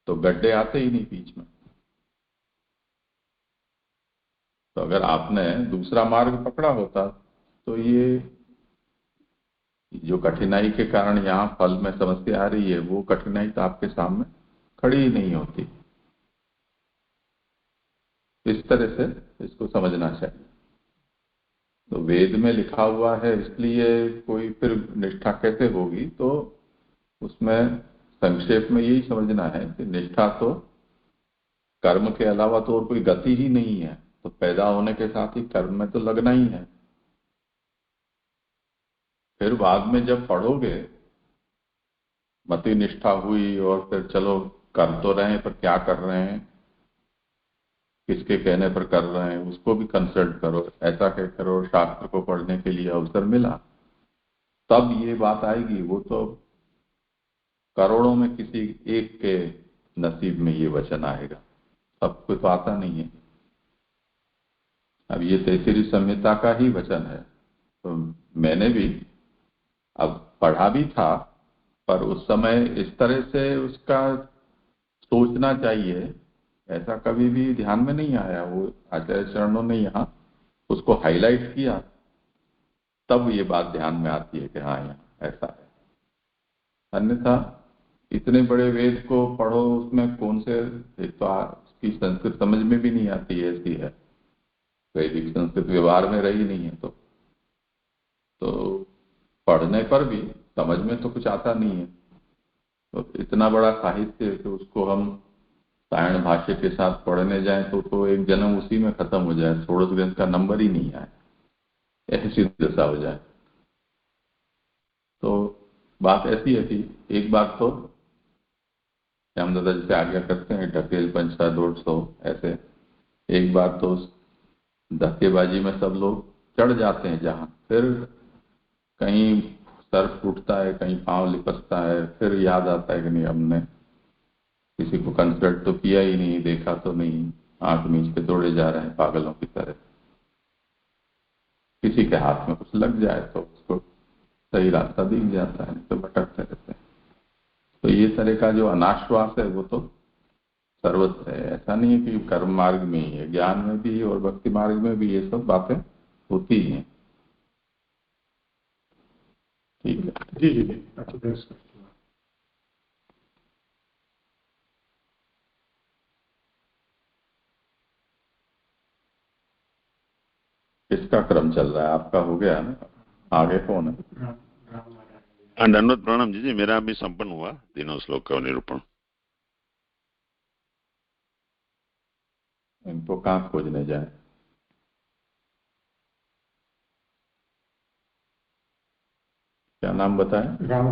तो गड्ढे आते ही नहीं बीच में। तो अगर आपने दूसरा मार्ग पकड़ा होता तो ये जो कठिनाई के कारण यहाँ फल में समस्या आ रही है, वो कठिनाई तो आपके सामने खड़ी ही नहीं होती। इस तरह से इसको समझना चाहिए। तो वेद में लिखा हुआ है इसलिए कोई फिर निष्ठा कैसे होगी, तो उसमें संक्षेप में यही समझना है कि निष्ठा तो कर्म के अलावा तो और कोई गति ही नहीं है। तो पैदा होने के साथ ही कर्म में तो लगना ही है। फिर बाद में जब पढ़ोगे मति निष्ठा हुई और फिर चलो कर तो रहे हैं पर क्या कर रहे हैं, किसके कहने पर कर रहे हैं, उसको भी कंसल्ट करो, ऐसा क्या करो, शास्त्र को पढ़ने के लिए अवसर मिला, तब ये बात आएगी। वो तो करोड़ों में किसी एक के नसीब में ये वचन आएगा, सबको तो आता नहीं है। अब ये तैत्तिरीय संहिता का ही वचन है, तो मैंने भी अब पढ़ा भी था, पर उस समय इस तरह से उसका सोचना चाहिए ऐसा कभी भी ध्यान में नहीं आया। वो आचार्य चरणों ने यहाँ उसको हाईलाइट किया, तब ये बात ध्यान में आती है कि हाँ यहाँ ऐसा है। अन्यथा इतने बड़े वेद को पढ़ो, उसमें कौन से, एक तो उसकी संस्कृत समझ में भी नहीं आती, ऐसी है वैदिक संस्कृत व्यवहार में रही नहीं है। तो पढ़ने पर भी समझ में तो कुछ आता नहीं है। तो इतना बड़ा साहित्य तो उसको हम सायण भाष्य के साथ पढ़ने जाएं तो एक जन्म उसी में खत्म हो जाए, षोडश ग्रंथ का नंबर ही नहीं आए, ऐसी दशा हो जाए। तो बात ऐसी है कि एक बात तो श्याम दादा जैसे आज्ञा करते हैं ढकेल पंचा 150 ऐसे, एक बार तो धक्केबाजी में सब लोग चढ़ जाते हैं जहां, फिर कहीं सर फूटता है, कहीं पांव लिपसता है, फिर याद आता है कि नहीं हमने किसी को कंसल्ट तो किया ही नहीं, देखा तो नहीं, आंख मीच के दौड़े जा रहे हैं पागलों की तरह। किसी के हाथ में कुछ लग जाए तो उसको सही रास्ता दिख जाता है, तो भटकते रहते हैं। तो ये तरह का जो अनाश्वास है वो तो सर्वत्र है। ऐसा नहीं है कि कर्म मार्ग में ही है, ज्ञान में भी और भक्ति मार्ग में भी ये सब बातें होती ही हैं। ठीक है जी जी जी, अच्छा। इसका क्रम चल रहा है, आपका हो गया ना, आगे कौन है? दंडवत प्रणाम जी। मेरा भी संपन्न हुआ तीनों श्लोक का निरूपण। इनको कहाँ खोजने जाए? क्या नाम बताया? राम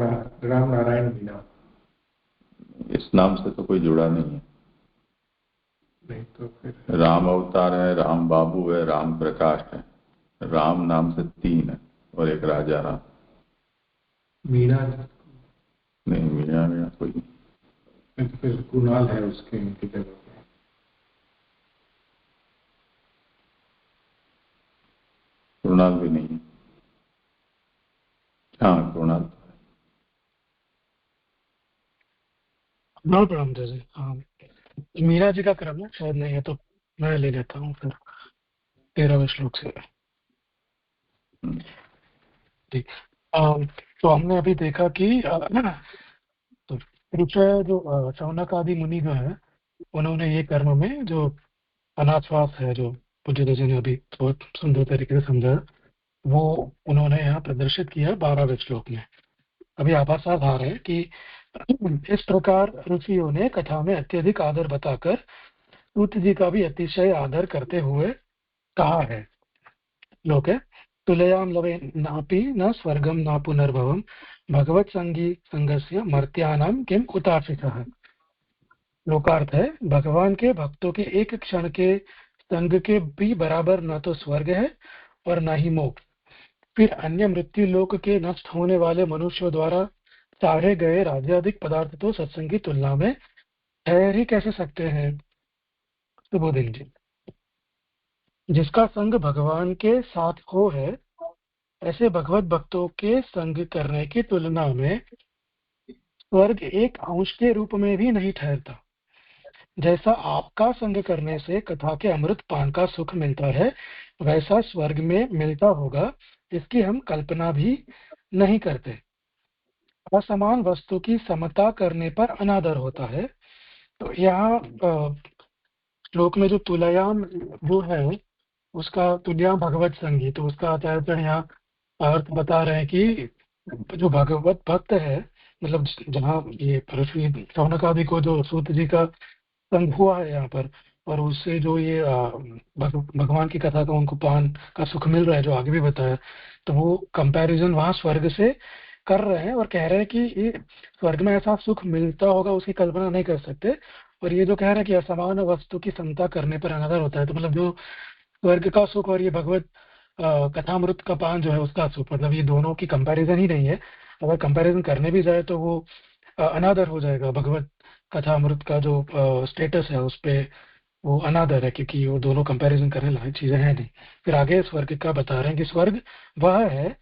नारायण मीना। इस नाम से तो कोई जुड़ा नहीं है। नहीं तो फिर राम अवतार है, राम बाबू है, राम प्रकाश है। राम नाम से 3 है और एक राजा राम। मीना नहीं, मीना मीना कोई नहीं। नहीं तो फिर कुणाल है उसके उनकी जगह पे। कृणाल भी नहीं है। हाँ, कृणाल तो है। नो प्रॉब्लम जी। हाँ, मीरा जी का क्रम है शायद नहीं है, तो मैं ले लेता हूँ फिर 13वें श्लोक से। हम्म। जी। तो हमने अभी देखा कि तो ऋषय जो शौनक आदि मुनि जो है, उन्होंने ये कर्म में जो अनाश्वास है, जो पूज्य जी ने अभी बहुत सुंदर तरीके से समझा, वो उन्होंने यहाँ प्रदर्शित किया 12वें श्लोक में। अभी आभासार आ रहा है कि इस प्रकार ऋषियों ने कथा में अत्यधिक आदर बताकर सूत जी का भी अतिशय आदर करते हुए कहा है। श्लोक है, तुलयाम लवे नापि न स्वर्गम न पुनर्भवम भगवत संगी संगस्य मर्त्यानाम किम उताशितः। श्लोकार्थ है, भगवान के भक्तों के एक क्षण के संग के भी बराबर न तो स्वर्ग है और न ही मोक्ष। फिर अन्य मृत्यु लोक के नष्ट होने वाले मनुष्यों द्वारा चाहे गए राज्याधिक पदार्थ तो सत्संग की तुलना में ठहर ही कैसे सकते हैं। सुबोधिन जी, जिसका संग भगवान के साथ हो है, ऐसे भगवत भक्तों के संग करने की तुलना में स्वर्ग एक अंश के रूप में भी नहीं ठहरता। जैसा आपका संग करने से कथा के अमृत पान का सुख मिलता है, वैसा स्वर्ग में मिलता होगा, इसकी हम कल्पना भी नहीं करते। असमान वस्तु की समता करने पर अनादर होता है। तो यहाँ श्लोक में जो तुलयाम वो है, उसका तुल्याम भगवत संगी, तो उसका आचार्य यहाँ अर्थ बता रहे हैं कि जो भगवत भक्त है, मतलब जहाँ ये ऋषि शौनक आदि को जो सूत जी का संग हुआ है यहाँ पर, और उससे जो ये भगवान की कथा का उनको पान का सुख मिल रहा है, जो आगे भी बताया, तो वो कंपैरिजन वहाँ स्वर्ग से कर रहे हैं और कह रहे हैं कि ये स्वर्ग में ऐसा सुख मिलता होगा, उसकी कल्पना नहीं कर सकते। और ये जो कह रहे हैं कि असमान वस्तु की समता करने पर अनादर होता है, तो मतलब जो स्वर्ग का सुख और ये भगवत कथामृत का पान जो है उसका सुख, मतलब ये दोनों की कंपैरिजन ही नहीं है। अगर कंपैरिजन करने भी जाए तो वो अनादर हो जाएगा। भगवत कथामृत का जो स्टेटस है उस पे वो अनादर है, क्योंकि वो दोनों कंपैरिजन करने लायक चीजें हैं नहीं। फिर आगे स्वर्ग का बता रहे हैं कि स्वर्ग वह है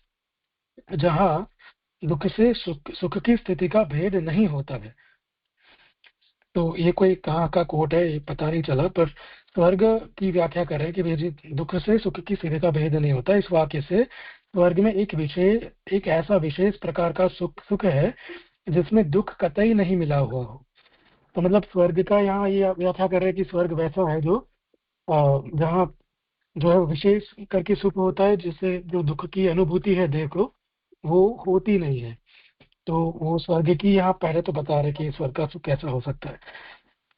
जहाँ दुख से सुख की स्थिति का भेद नहीं होता है। तो ये कोई कहाँ का कोट है ये पता नहीं चला, पर स्वर्ग की व्याख्या कर रहे हैं कि भाई दुख से सुख की स्थिति का भेद नहीं होता। इस वाक्य से स्वर्ग में एक ऐसा विशेष प्रकार का सुख है जिसमें दुख कतई नहीं मिला हुआ हो। तो मतलब स्वर्ग का यहाँ ये व्याख्या कर रहे हैं कि स्वर्ग वैसा है जो जहाँ जो है विशेष करके सुख होता है, जिससे जो दुख की अनुभूति है देह को वो होती नहीं है। तो वो स्वर्ग की यहाँ पहले तो बता रहे कि स्वर्ग का सुख कैसा हो सकता है।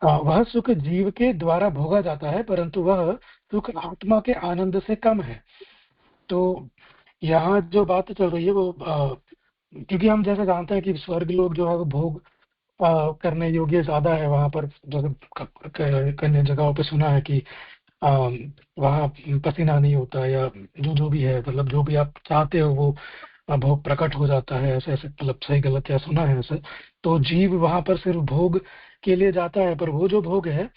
वह सुख जीव के द्वारा भोगा जाता है, परंतु वह सुख आत्मा के आनंद से कम है। तो यहाँ जो बात चल रही है वो क्योंकि हम जैसे जानते हैं कि स्वर्ग लोग जो है वो भोग करने योग्य ज्यादा है। वहां पर जैसे कन्या जगहों पे सुना है कि वहाँ पसीना नहीं होता, या जो भी है, मतलब जो भी आप चाहते हो वो भोग प्रकट हो जाता है। ऐसे ऐसे मतलब सही गलत क्या सुना है ऐसे। तो जीव वहां पर सिर्फ भोग के लिए जाता है, पर वो जो भोग है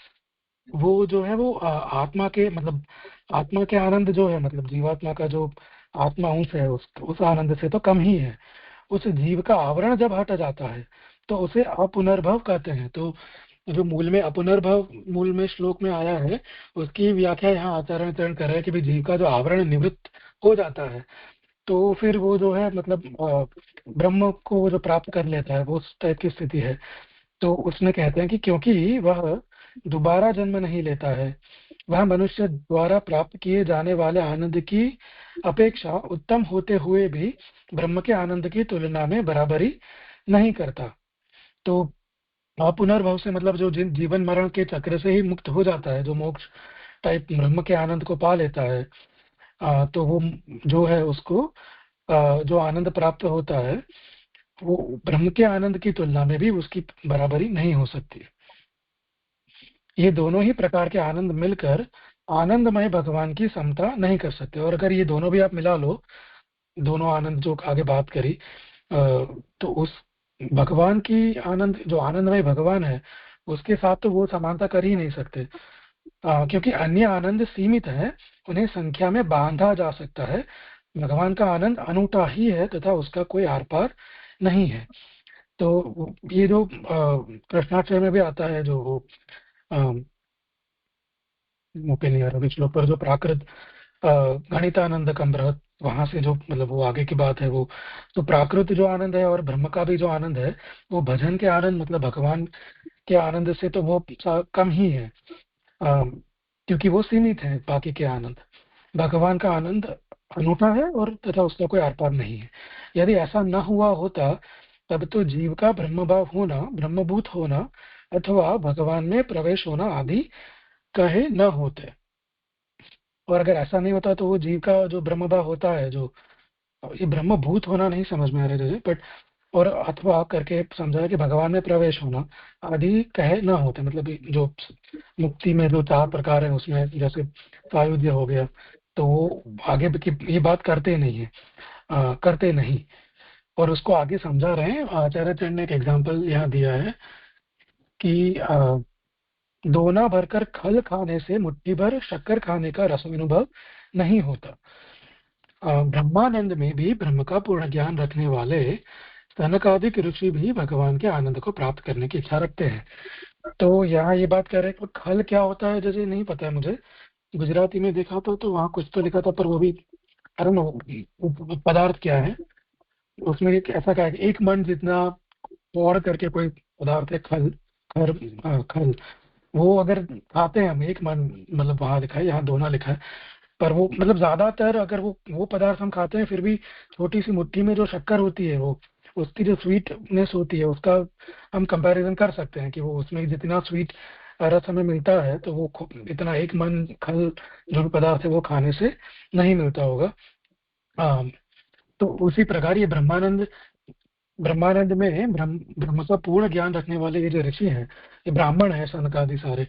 वो जो है वो आत्मा के मतलब आत्मा के आनंद जो है, मतलब जीवात्मा का जो आत्मा अंश है उस आनंद से तो कम ही है। उस जीव का आवरण जब हट जाता है तो उसे अपुनर्भव कहते हैं। तो जो मूल में अपुनर्भव मूल में श्लोक में आया है, उसकी व्याख्या यहाँ आचार्य कर रहे हैं कि भाई जीव का जो आवरण निवृत्त हो जाता है तो फिर वो जो है मतलब ब्रह्म को वो जो प्राप्त कर लेता है, वो उस टाइप की स्थिति है। तो उसमें कहते हैं कि क्योंकि वह दोबारा जन्म नहीं लेता है, वह मनुष्य द्वारा प्राप्त किए जाने वाले आनंद की अपेक्षा उत्तम होते हुए भी ब्रह्म के आनंद की तुलना में बराबरी नहीं करता। तो पुनर्भव से मतलब जो जीवन मरण के चक्र से ही मुक्त हो जाता है, जो मोक्ष टाइप ब्रह्म के आनंद को पा लेता है, तो वो जो है उसको जो आनंद प्राप्त होता है वो ब्रह्म के आनंद की तुलना में भी उसकी बराबरी नहीं हो सकती। ये दोनों ही प्रकार के आनंद मिलकर आनंदमय भगवान की समता नहीं कर सकते। और अगर ये दोनों भी आप मिला लो, दोनों आनंद जो आगे बात करी, तो उस भगवान की आनंद, जो आनंदमय भगवान है, उसके साथ तो वो समानता कर ही नहीं सकते, क्योंकि अन्य आनंद सीमित है, उन्हें संख्या में बांधा जा सकता है। भगवान का आनंद अनूठा ही है तथा उसका कोई आर पार नहीं है। तो ये जो कृष्णाक्षर में भी आता है, जो वो मुझे नहीं आ रहा श्लोक पर, जो प्राकृत गणितानंद कम बृहत, वहां से जो मतलब वो आगे की बात है वो, तो प्राकृत जो आनंद है और ब्रह्म का भी जो आनंद है, वो भजन के आनंद मतलब भगवान के आनंद से तो वो कम ही है, क्योंकि वो सीमित है बाकी के आनंद। भगवान का आनंद अनूठा है और तथा उसका कोई आर पार नहीं है। यदि ऐसा न हुआ होता तब तो जीव का ब्रह्मभाव होना, ब्रह्मभूत होना अथवा भगवान में प्रवेश होना आदि कहे न होते। और अगर ऐसा नहीं होता तो वो जीव का जो ब्रह्मभाव होता है, जो ये ब्रह्मभूत होना नहीं समझ में आ रहा है, बट और अथवा करके समझा कि भगवान में प्रवेश होना आदि कहे न होते। मतलब जो मुक्ति में जो 4 प्रकार है उसमें जैसे सायुज्य हो गया, तो वो आगे की ये बात करते नहीं है, करते नहीं। और उसको आगे समझा रहे हैं आचार्य चरण ने एक एग्जाम्पल यहाँ दिया है कि दोना भरकर खल खाने से मुट्ठी भर शक्कर खाने का रस अनुभव नहीं होता। ब्रह्मानंद में भी ब्रह्म का पूर्ण ज्ञान रखने वाले सनकादिक ऋषि भी भगवान के आनंद को प्राप्त करने की इच्छा रखते हैं। तो यहाँ ये बात कर रहे हैं कि खल क्या होता है, जैसे नहीं पता है मुझे, गुजराती में देखा तो वहाँ कुछ तो लिखा था, पर वो भी अरे नो पदार्थ क्या है उसमें, एक ऐसा क्या है, एक मन जितना पौड़ करके कोई पदार्थ है, खल खर खल, वो अगर खाते हैं हम एक मन, मतलब वहां लिखा है, यहाँ दोना लिखा है, पर वो मतलब ज्यादातर अगर वो पदार्थ हम खाते हैं, फिर भी छोटी सी मुट्ठी में जो शक्कर होती है, वो उसकी जो स्वीटनेस होती है, उसका हम कंपैरिजन कर सकते हैं कि वो उसमें जितना स्वीट रस हमें मिलता है, तो वो इतना एक मन खल जो भी पदार्थ है वो खाने से नहीं मिलता होगा। तो उसी प्रकार ये ब्रह्मानंद में ब्रह्म का पूर्ण ज्ञान रखने वाले ये जो ऋषि हैं, ये ब्राह्मण है सनकादि सारे,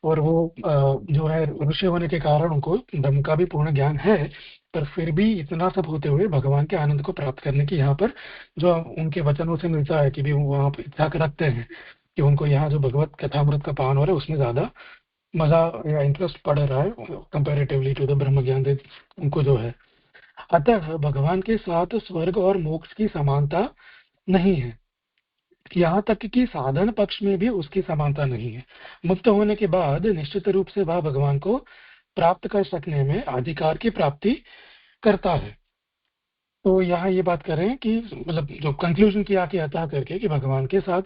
और वो जो है ऋषि होने के कारण उनको ब्रह्म का भी पूर्ण ज्ञान है, पर फिर भी इतना सब होते हुए भगवान के आनंद को प्राप्त करने की यहाँ पर जो उनके वचनों से मिलता है कि भी वहाँ पर इच्छा रखते हैं कि उनको यहाँ जो भगवत कथामृत का पान हो रहा है उसमें ज्यादा मजा या इंटरेस्ट पड़ रहा है कंपेरेटिवली टू द ब्रह्म ज्ञान उनको जो है। अतः भगवान के साथ स्वर्ग और मोक्ष की समानता नहीं है, यहाँ तक कि साधन पक्ष में भी उसकी समानता नहीं है। मुक्त होने के बाद निश्चित रूप से वह भगवान को प्राप्त कर सकने में अधिकार की प्राप्ति करता है। तो यहाँ ये बात कर रहे हैं कि मतलब जो कंक्लूजन किया कि अतः करके कि भगवान के साथ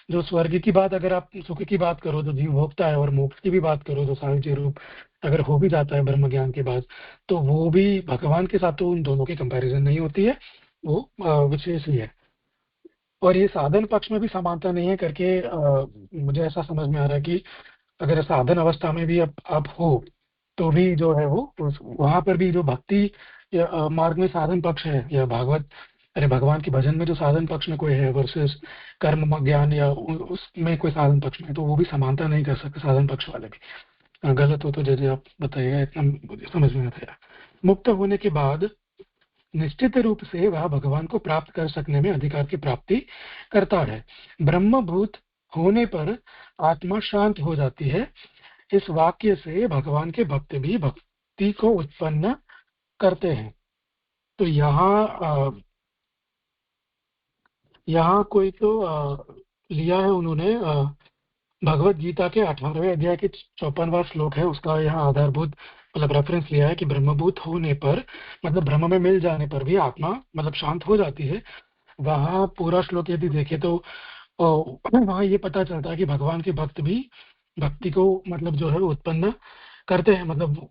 जो स्वर्ग की बात, अगर आप सुख की बात करो तो जीव भोगता है, और मोक्ष की भी बात करो तो सायुज्य रूप अगर हो भी जाता है ब्रह्म ज्ञान के बाद, तो वो भी भगवान के साथ तो उन दोनों की कंपैरिजन नहीं होती है, वो विशेष ही है। और ये साधन पक्ष में भी समानता नहीं है करके मुझे ऐसा समझ में आ रहा है कि अगर साधन अवस्था में भी आप हो तो भी जो है वो वहां पर भी जो भक्ति या मार्ग में साधन पक्ष है, या भागवत अरे भगवान के भजन में जो साधन पक्ष में कोई है वर्सेस कर्म ज्ञान या उसमें कोई साधन पक्ष में, तो वो भी समानता नहीं कर सकते साधन पक्ष वाले भी। गलत हो तो जैसे आप बताइएगा, इतना समझ में आता है। मुक्त होने के बाद निश्चित रूप से वह भगवान को प्राप्त कर सकने में अधिकार की प्राप्ति करता है। ब्रह्मभूत होने पर आत्मा शांत हो जाती है। इस वाक्य से भगवान के भक्त भी भक्ति को उत्पन्न करते हैं। तो यहाँ कोई तो लिया है उन्होंने भगवत गीता के 18वें अध्याय के 54वां श्लोक है, उसका यहाँ आधारभूत मतलब रेफरेंस लिया है कि ब्रह्मभूत होने पर मतलब ब्रह्म में मिल जाने पर भी आत्मा मतलब शांत हो जाती है। वहाँ पूरा श्लोक यदि देखे तो वहाँ ये पता चलता है कि भगवान के भक्त भी भक्ति को मतलब जो है उत्पन्न करते हैं। मतलब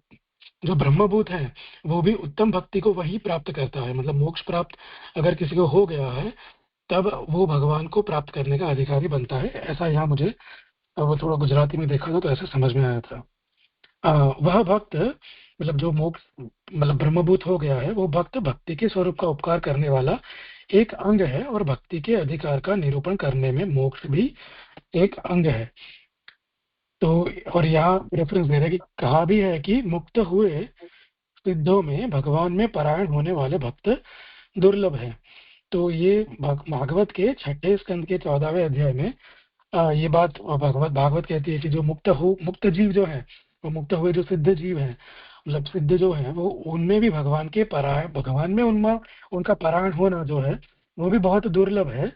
जो ब्रह्मभूत है वो भी उत्तम भक्ति को वही प्राप्त करता है। मतलब मोक्ष प्राप्त अगर किसी को हो गया है तब वो भगवान को प्राप्त करने का अधिकारी बनता है। ऐसा यहाँ मुझे वो थोड़ा गुजराती में देखा था तो ऐसा समझ में आया था। वह भक्त मतलब जो मोक्ष मतलब ब्रह्मभूत हो गया है, वो भक्त भक्ति के स्वरूप का उपकार करने वाला एक अंग है, और भक्ति के अधिकार का निरूपण करने में मोक्ष भी एक अंग है। तो और यहाँ रेफरेंस दे रहे हैं कि कहा भी है कि मुक्त हुए सिद्धों में भगवान में परायण होने वाले भक्त दुर्लभ है। तो ये भागवत के 6 स्कंद के 14वें अध्याय में ये बात भागवत कहती है कि जो मुक्त जीव जो है, वो मुक्त हुए जो सिद्ध जीव है, मतलब सिद्ध जो है, वो उनमें भी भगवान में उनमें उनका पारायण होना जो है वो भी बहुत दुर्लभ है।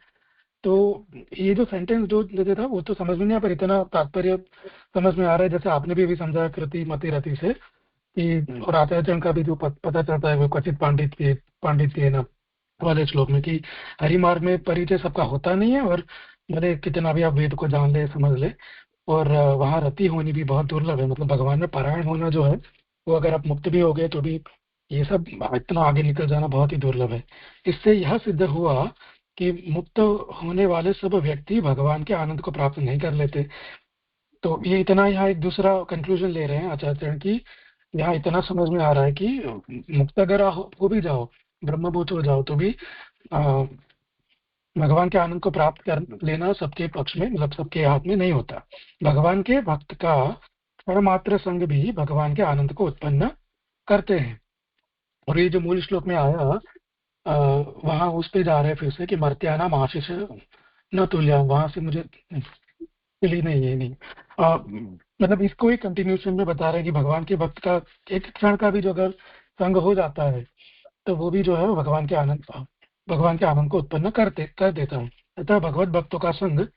तो ये जो सेंटेंस जो था वो तो समझ में नहीं आ, पर इतना तात्पर्य समझ में आ रहा है, जैसे आपने भी अभी समझा कृति मति रति से कि, और आचार्य का भी जो पता चलता है वो क्वचित पांडित्य ना वाले श्लोक में कि हरि मार्ग में परिचय सबका होता नहीं है, और भले कितना भी आप वेद को जान ले समझ ले, और वहाँ रति होनी भी बहुत दुर्लभ है। मतलब भगवान में पारायण होना जो है वो अगर आप मुक्त भी हो गए तो भी ये सब इतना आगे निकल जाना बहुत ही दुर्लभ है। इससे यह सिद्ध हुआ कि मुक्त होने वाले सब व्यक्ति भगवान के आनंद को प्राप्त नहीं कर लेते। तो ये इतना यहाँ एक दूसरा कंक्लूजन ले रहे हैं आचार्य की, यहाँ इतना समझ में आ रहा है कि मुक्त अगर हो भी जाओ, ब्रह्मभूत हो जाओ, तो भी भगवान के आनंद को प्राप्त कर लेना सबके पक्ष में, मतलब सबके हाथ में नहीं होता। भगवान के भक्त का क्षण मात्र संग भी भगवान के आनंद को उत्पन्न करते हैं। और ये जो मूल श्लोक में आया वहां उस पे जा रहे हैं फिर से कि मर्त्यानाम आशीष न तुल्य, वहां से मुझे चली नहीं है नहीं मतलब इसको एक कंटिन्यूशन में बता रहे हैं कि भगवान के भक्त का एक क्षण का भी जो अगर संग हो जाता है तो वो भी जो है भगवान के आनंद को उत्पन्न कर देता है। अतः भगवत भक्तों का संग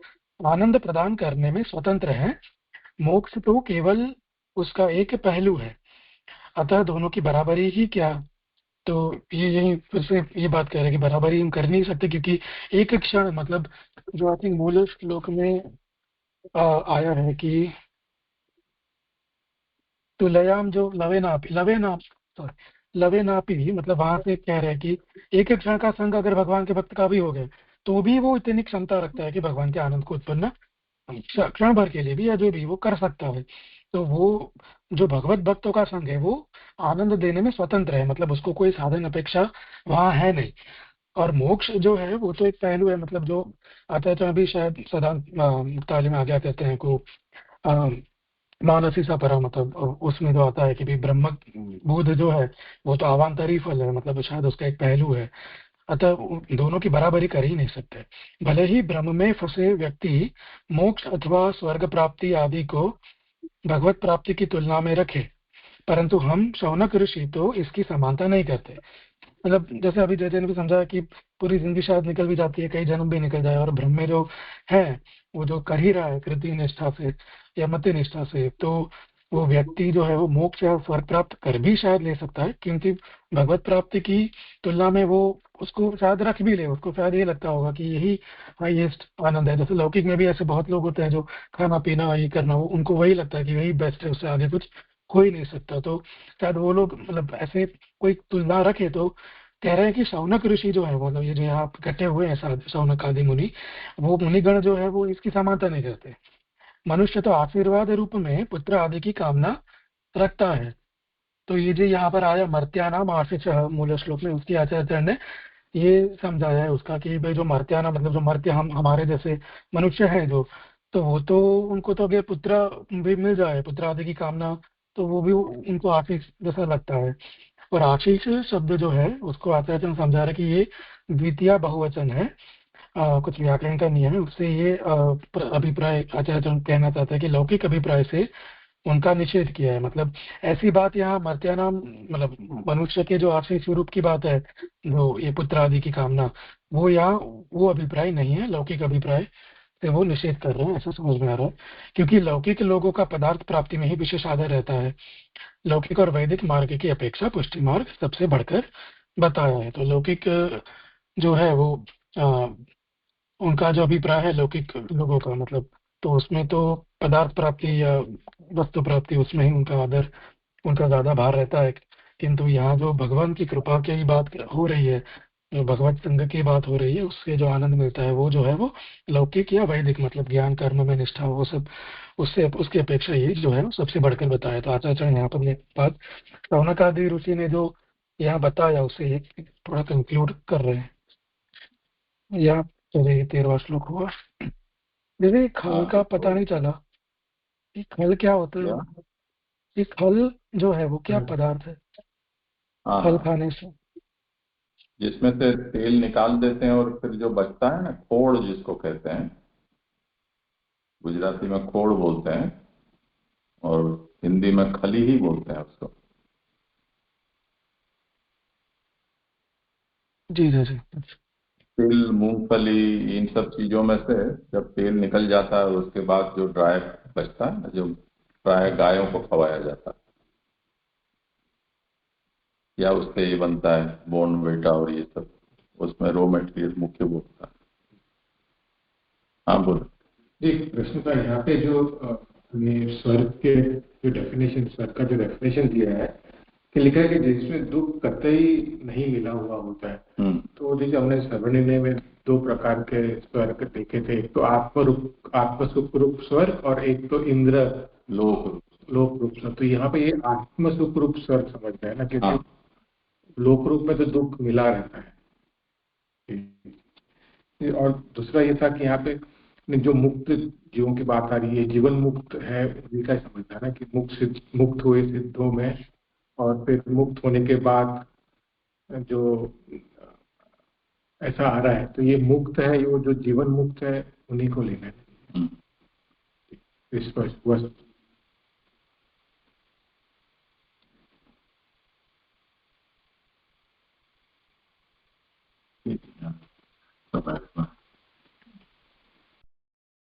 आनंद प्रदान करने में स्वतंत्र है। मोक्ष तो केवल उसका एक पहलू है। अतः दोनों की बराबरी ही क्या, तो ये यही फिर से ये बात कह रहे हैं कि बराबरी हम कर नहीं सकते, क्योंकि एक क्षण, मतलब जो आई थिंक मूल श्लोक में आया है कि तुलयाम जो लवे नापी, मतलब वहां से कह रहे हैं कि एक क्षण का संग अगर भगवान के भक्त का भी हो गए तो भी वो इतनी क्षमता रखता है कि भगवान के आनंद को उत्पन्न क्षण भर के लिए भी या जो भी वो कर सकता है। तो वो जो भगवत भक्तों का संग है वो आनंद देने में स्वतंत्र है, मतलब उसको कोई साधन अपेक्षा वहां है नहीं। और मोक्ष जो है वो तो एक पहलू है, मतलब जो आता है तो अभी शायद सदा मुक्तावली में आ गया कहते हैं को मानसी सा परा, मतलब उसमें जो आता है कि भी ब्रह्म बोध जो है वो तो अवांतरी फल है, मतलब शायद उसका एक पहलू है। अतः दोनों की बराबरी कर ही नहीं सकते। भले ही ब्रह्म में फंसे व्यक्ति मोक्ष अथवा स्वर्ग प्राप्ति आदि को भगवत प्राप्ति की तुलना में रखे, परंतु हम शौनक ऋषि तो इसकी समानता नहीं करते। मतलब जैसे अभी जय ने भी समझा कि पूरी जिंदगी शायद निकल भी जाती है, कई जन्म भी निकल जाए, और ब्रह्म में जो है वो जो कर ही रहा है कृति निष्ठा से या मति निष्ठा से, तो वो व्यक्ति जो है वो मोक्ष या स्वर्ग प्राप्त कर भी शायद ले सकता है, क्योंकि भगवत प्राप्ति की तुलना में वो उसको शायद रख भी ले, उसको शायद ये लगता होगा कि यही हाईएस्ट आनंद है। जैसे लौकिक में भी ऐसे बहुत लोग होते हैं जो खाना पीना ये करना, वो उनको वही लगता है कि वही बेस्ट है, उससे आगे कुछ हो ही नहीं सकता। तो शायद वो लोग मतलब ऐसे कोई तुलना रखे तो कह रहे हैं कि शौनक ऋषि जो है, मतलब ये जो यहाँ इकट्ठे हुए हैं शौनक आदि मुनि, वो मुनिगण जो है वो इसकी समानता नहीं करते। मनुष्य तो आशीर्वाद रूप में पुत्र आदि की कामना रखता है। तो ये जो यहाँ पर आया मर्त्यानाम आशीष मूल श्लोक में, उसकी आचार्य ने ये समझाया है उसका कि भाई जो मर्त्याना मतलब जो मर्त्य हम हमारे जैसे मनुष्य हैं जो, तो वो तो उनको तो अगर पुत्र भी मिल जाए, पुत्र आदि की कामना, तो वो भी उनको आशीष जैसा लगता है। और आशीष शब्द जो है उसको आचार्य समझा रहे कि ये द्वितीय बहुवचन है, कुछ व्याकरण का नियम है, उससे ये अभिप्राय आचार्य कहना चाहता है कि लौकिक अभिप्राय से उनका निषेध किया है। मतलब ऐसी बात यहाँ मर्त्यानाम मतलब मनुष्य के जो आशीष स्वरूप की बात है, जो ये पुत्र आदि की कामना, वो यहाँ वो अभिप्राय नहीं है, लौकिक अभिप्राय से वो निषेध कर रहे हैं, ऐसा समझ में आ रहा है। क्योंकि लौकिक लोगों का पदार्थ प्राप्ति में ही विशेष आदर रहता है। लौकिक और वैदिक मार्ग की अपेक्षा पुष्टि मार्ग सबसे बढ़कर बताया है। तो लौकिक जो है वो उनका जो अभिप्राय है लौकिक लोगों का, मतलब तो उसमें तो पदार्थ प्राप्ति या वस्तु प्राप्ति उसमें ही उनका आदर, उनका ज्यादा भार रहता है। किंतु यहाँ जो भगवान की कृपा की बात हो रही है, जो भगवत संग की बात हो रही है, उससे जो आनंद मिलता है वो जो है वो लौकिक या वैदिक मतलब ज्ञान कर्म में निष्ठा वो सब, उससे उसकी अपेक्षा ये जो है सबसे बढ़कर बताया। तो आचार्य यहाँ पर ये बात शौनक आदि ऋषि ने जो यहाँ बताया उसे ये थोड़ा कंक्लूड कर रहे हैं। यहाँ चलिए 13वां श्लोक हुआ। जैसे खाल का पता नहीं चला। ये खल क्या होता क्या? है? ये खल जो है वो क्या पदार्थ है हाँ फल हाँ, खाने से? जिसमें से तेल निकाल देते हैं और फिर जो बचता है ना, खोड़ जिसको कहते हैं, गुजराती में खोड़ बोलते हैं और हिंदी में खली ही बोलते हैं उसको। जी जी जी। तिल, मूंगफली, इन सब चीजों में से जब तेल निकल जाता है उसके बाद जो ड्राई बचता है ना, जो ड्राई गायों को खवाया जाता है, या उससे ये बनता है बोर्नविटा और ये सब, उसमें रॉ मटेरियल मुख्य वो होता है। हाँ बोलो। जी, प्रश्न का यहाँ पे जो हमने स्वर्ग के जो डेफिनेशन, स्वर्ग का जो डेफिनेशन दिया है कि लिखा है कि जिसमें दुख कतई नहीं मिला हुआ होता है। तो जैसे हमने सर्वनिर्णय में दो प्रकार के स्वर्ग देखे थे, एक तो आत्मसुख रूप स्वर्ग और एक तो इंद्र लोक रूप स्वर्ग। तो यहाँ पे ये आत्मसुख रूप स्वर्ग समझना है ना, क्योंकि लोक रूप में तो दुख मिला रहता है। और दूसरा ये था कि यहाँ पे जो मुक्त जीवों की बात आ रही है, जीवन मुक्त है, इनका समझना है ना कि मुक्त हुए सिद्धों में और फिर मुक्त होने के बाद जो ऐसा आ रहा है, तो ये मुक्त है, ये जो जीवन मुक्त है उन्हीं को लेना है स्पष्ट। ठीक है।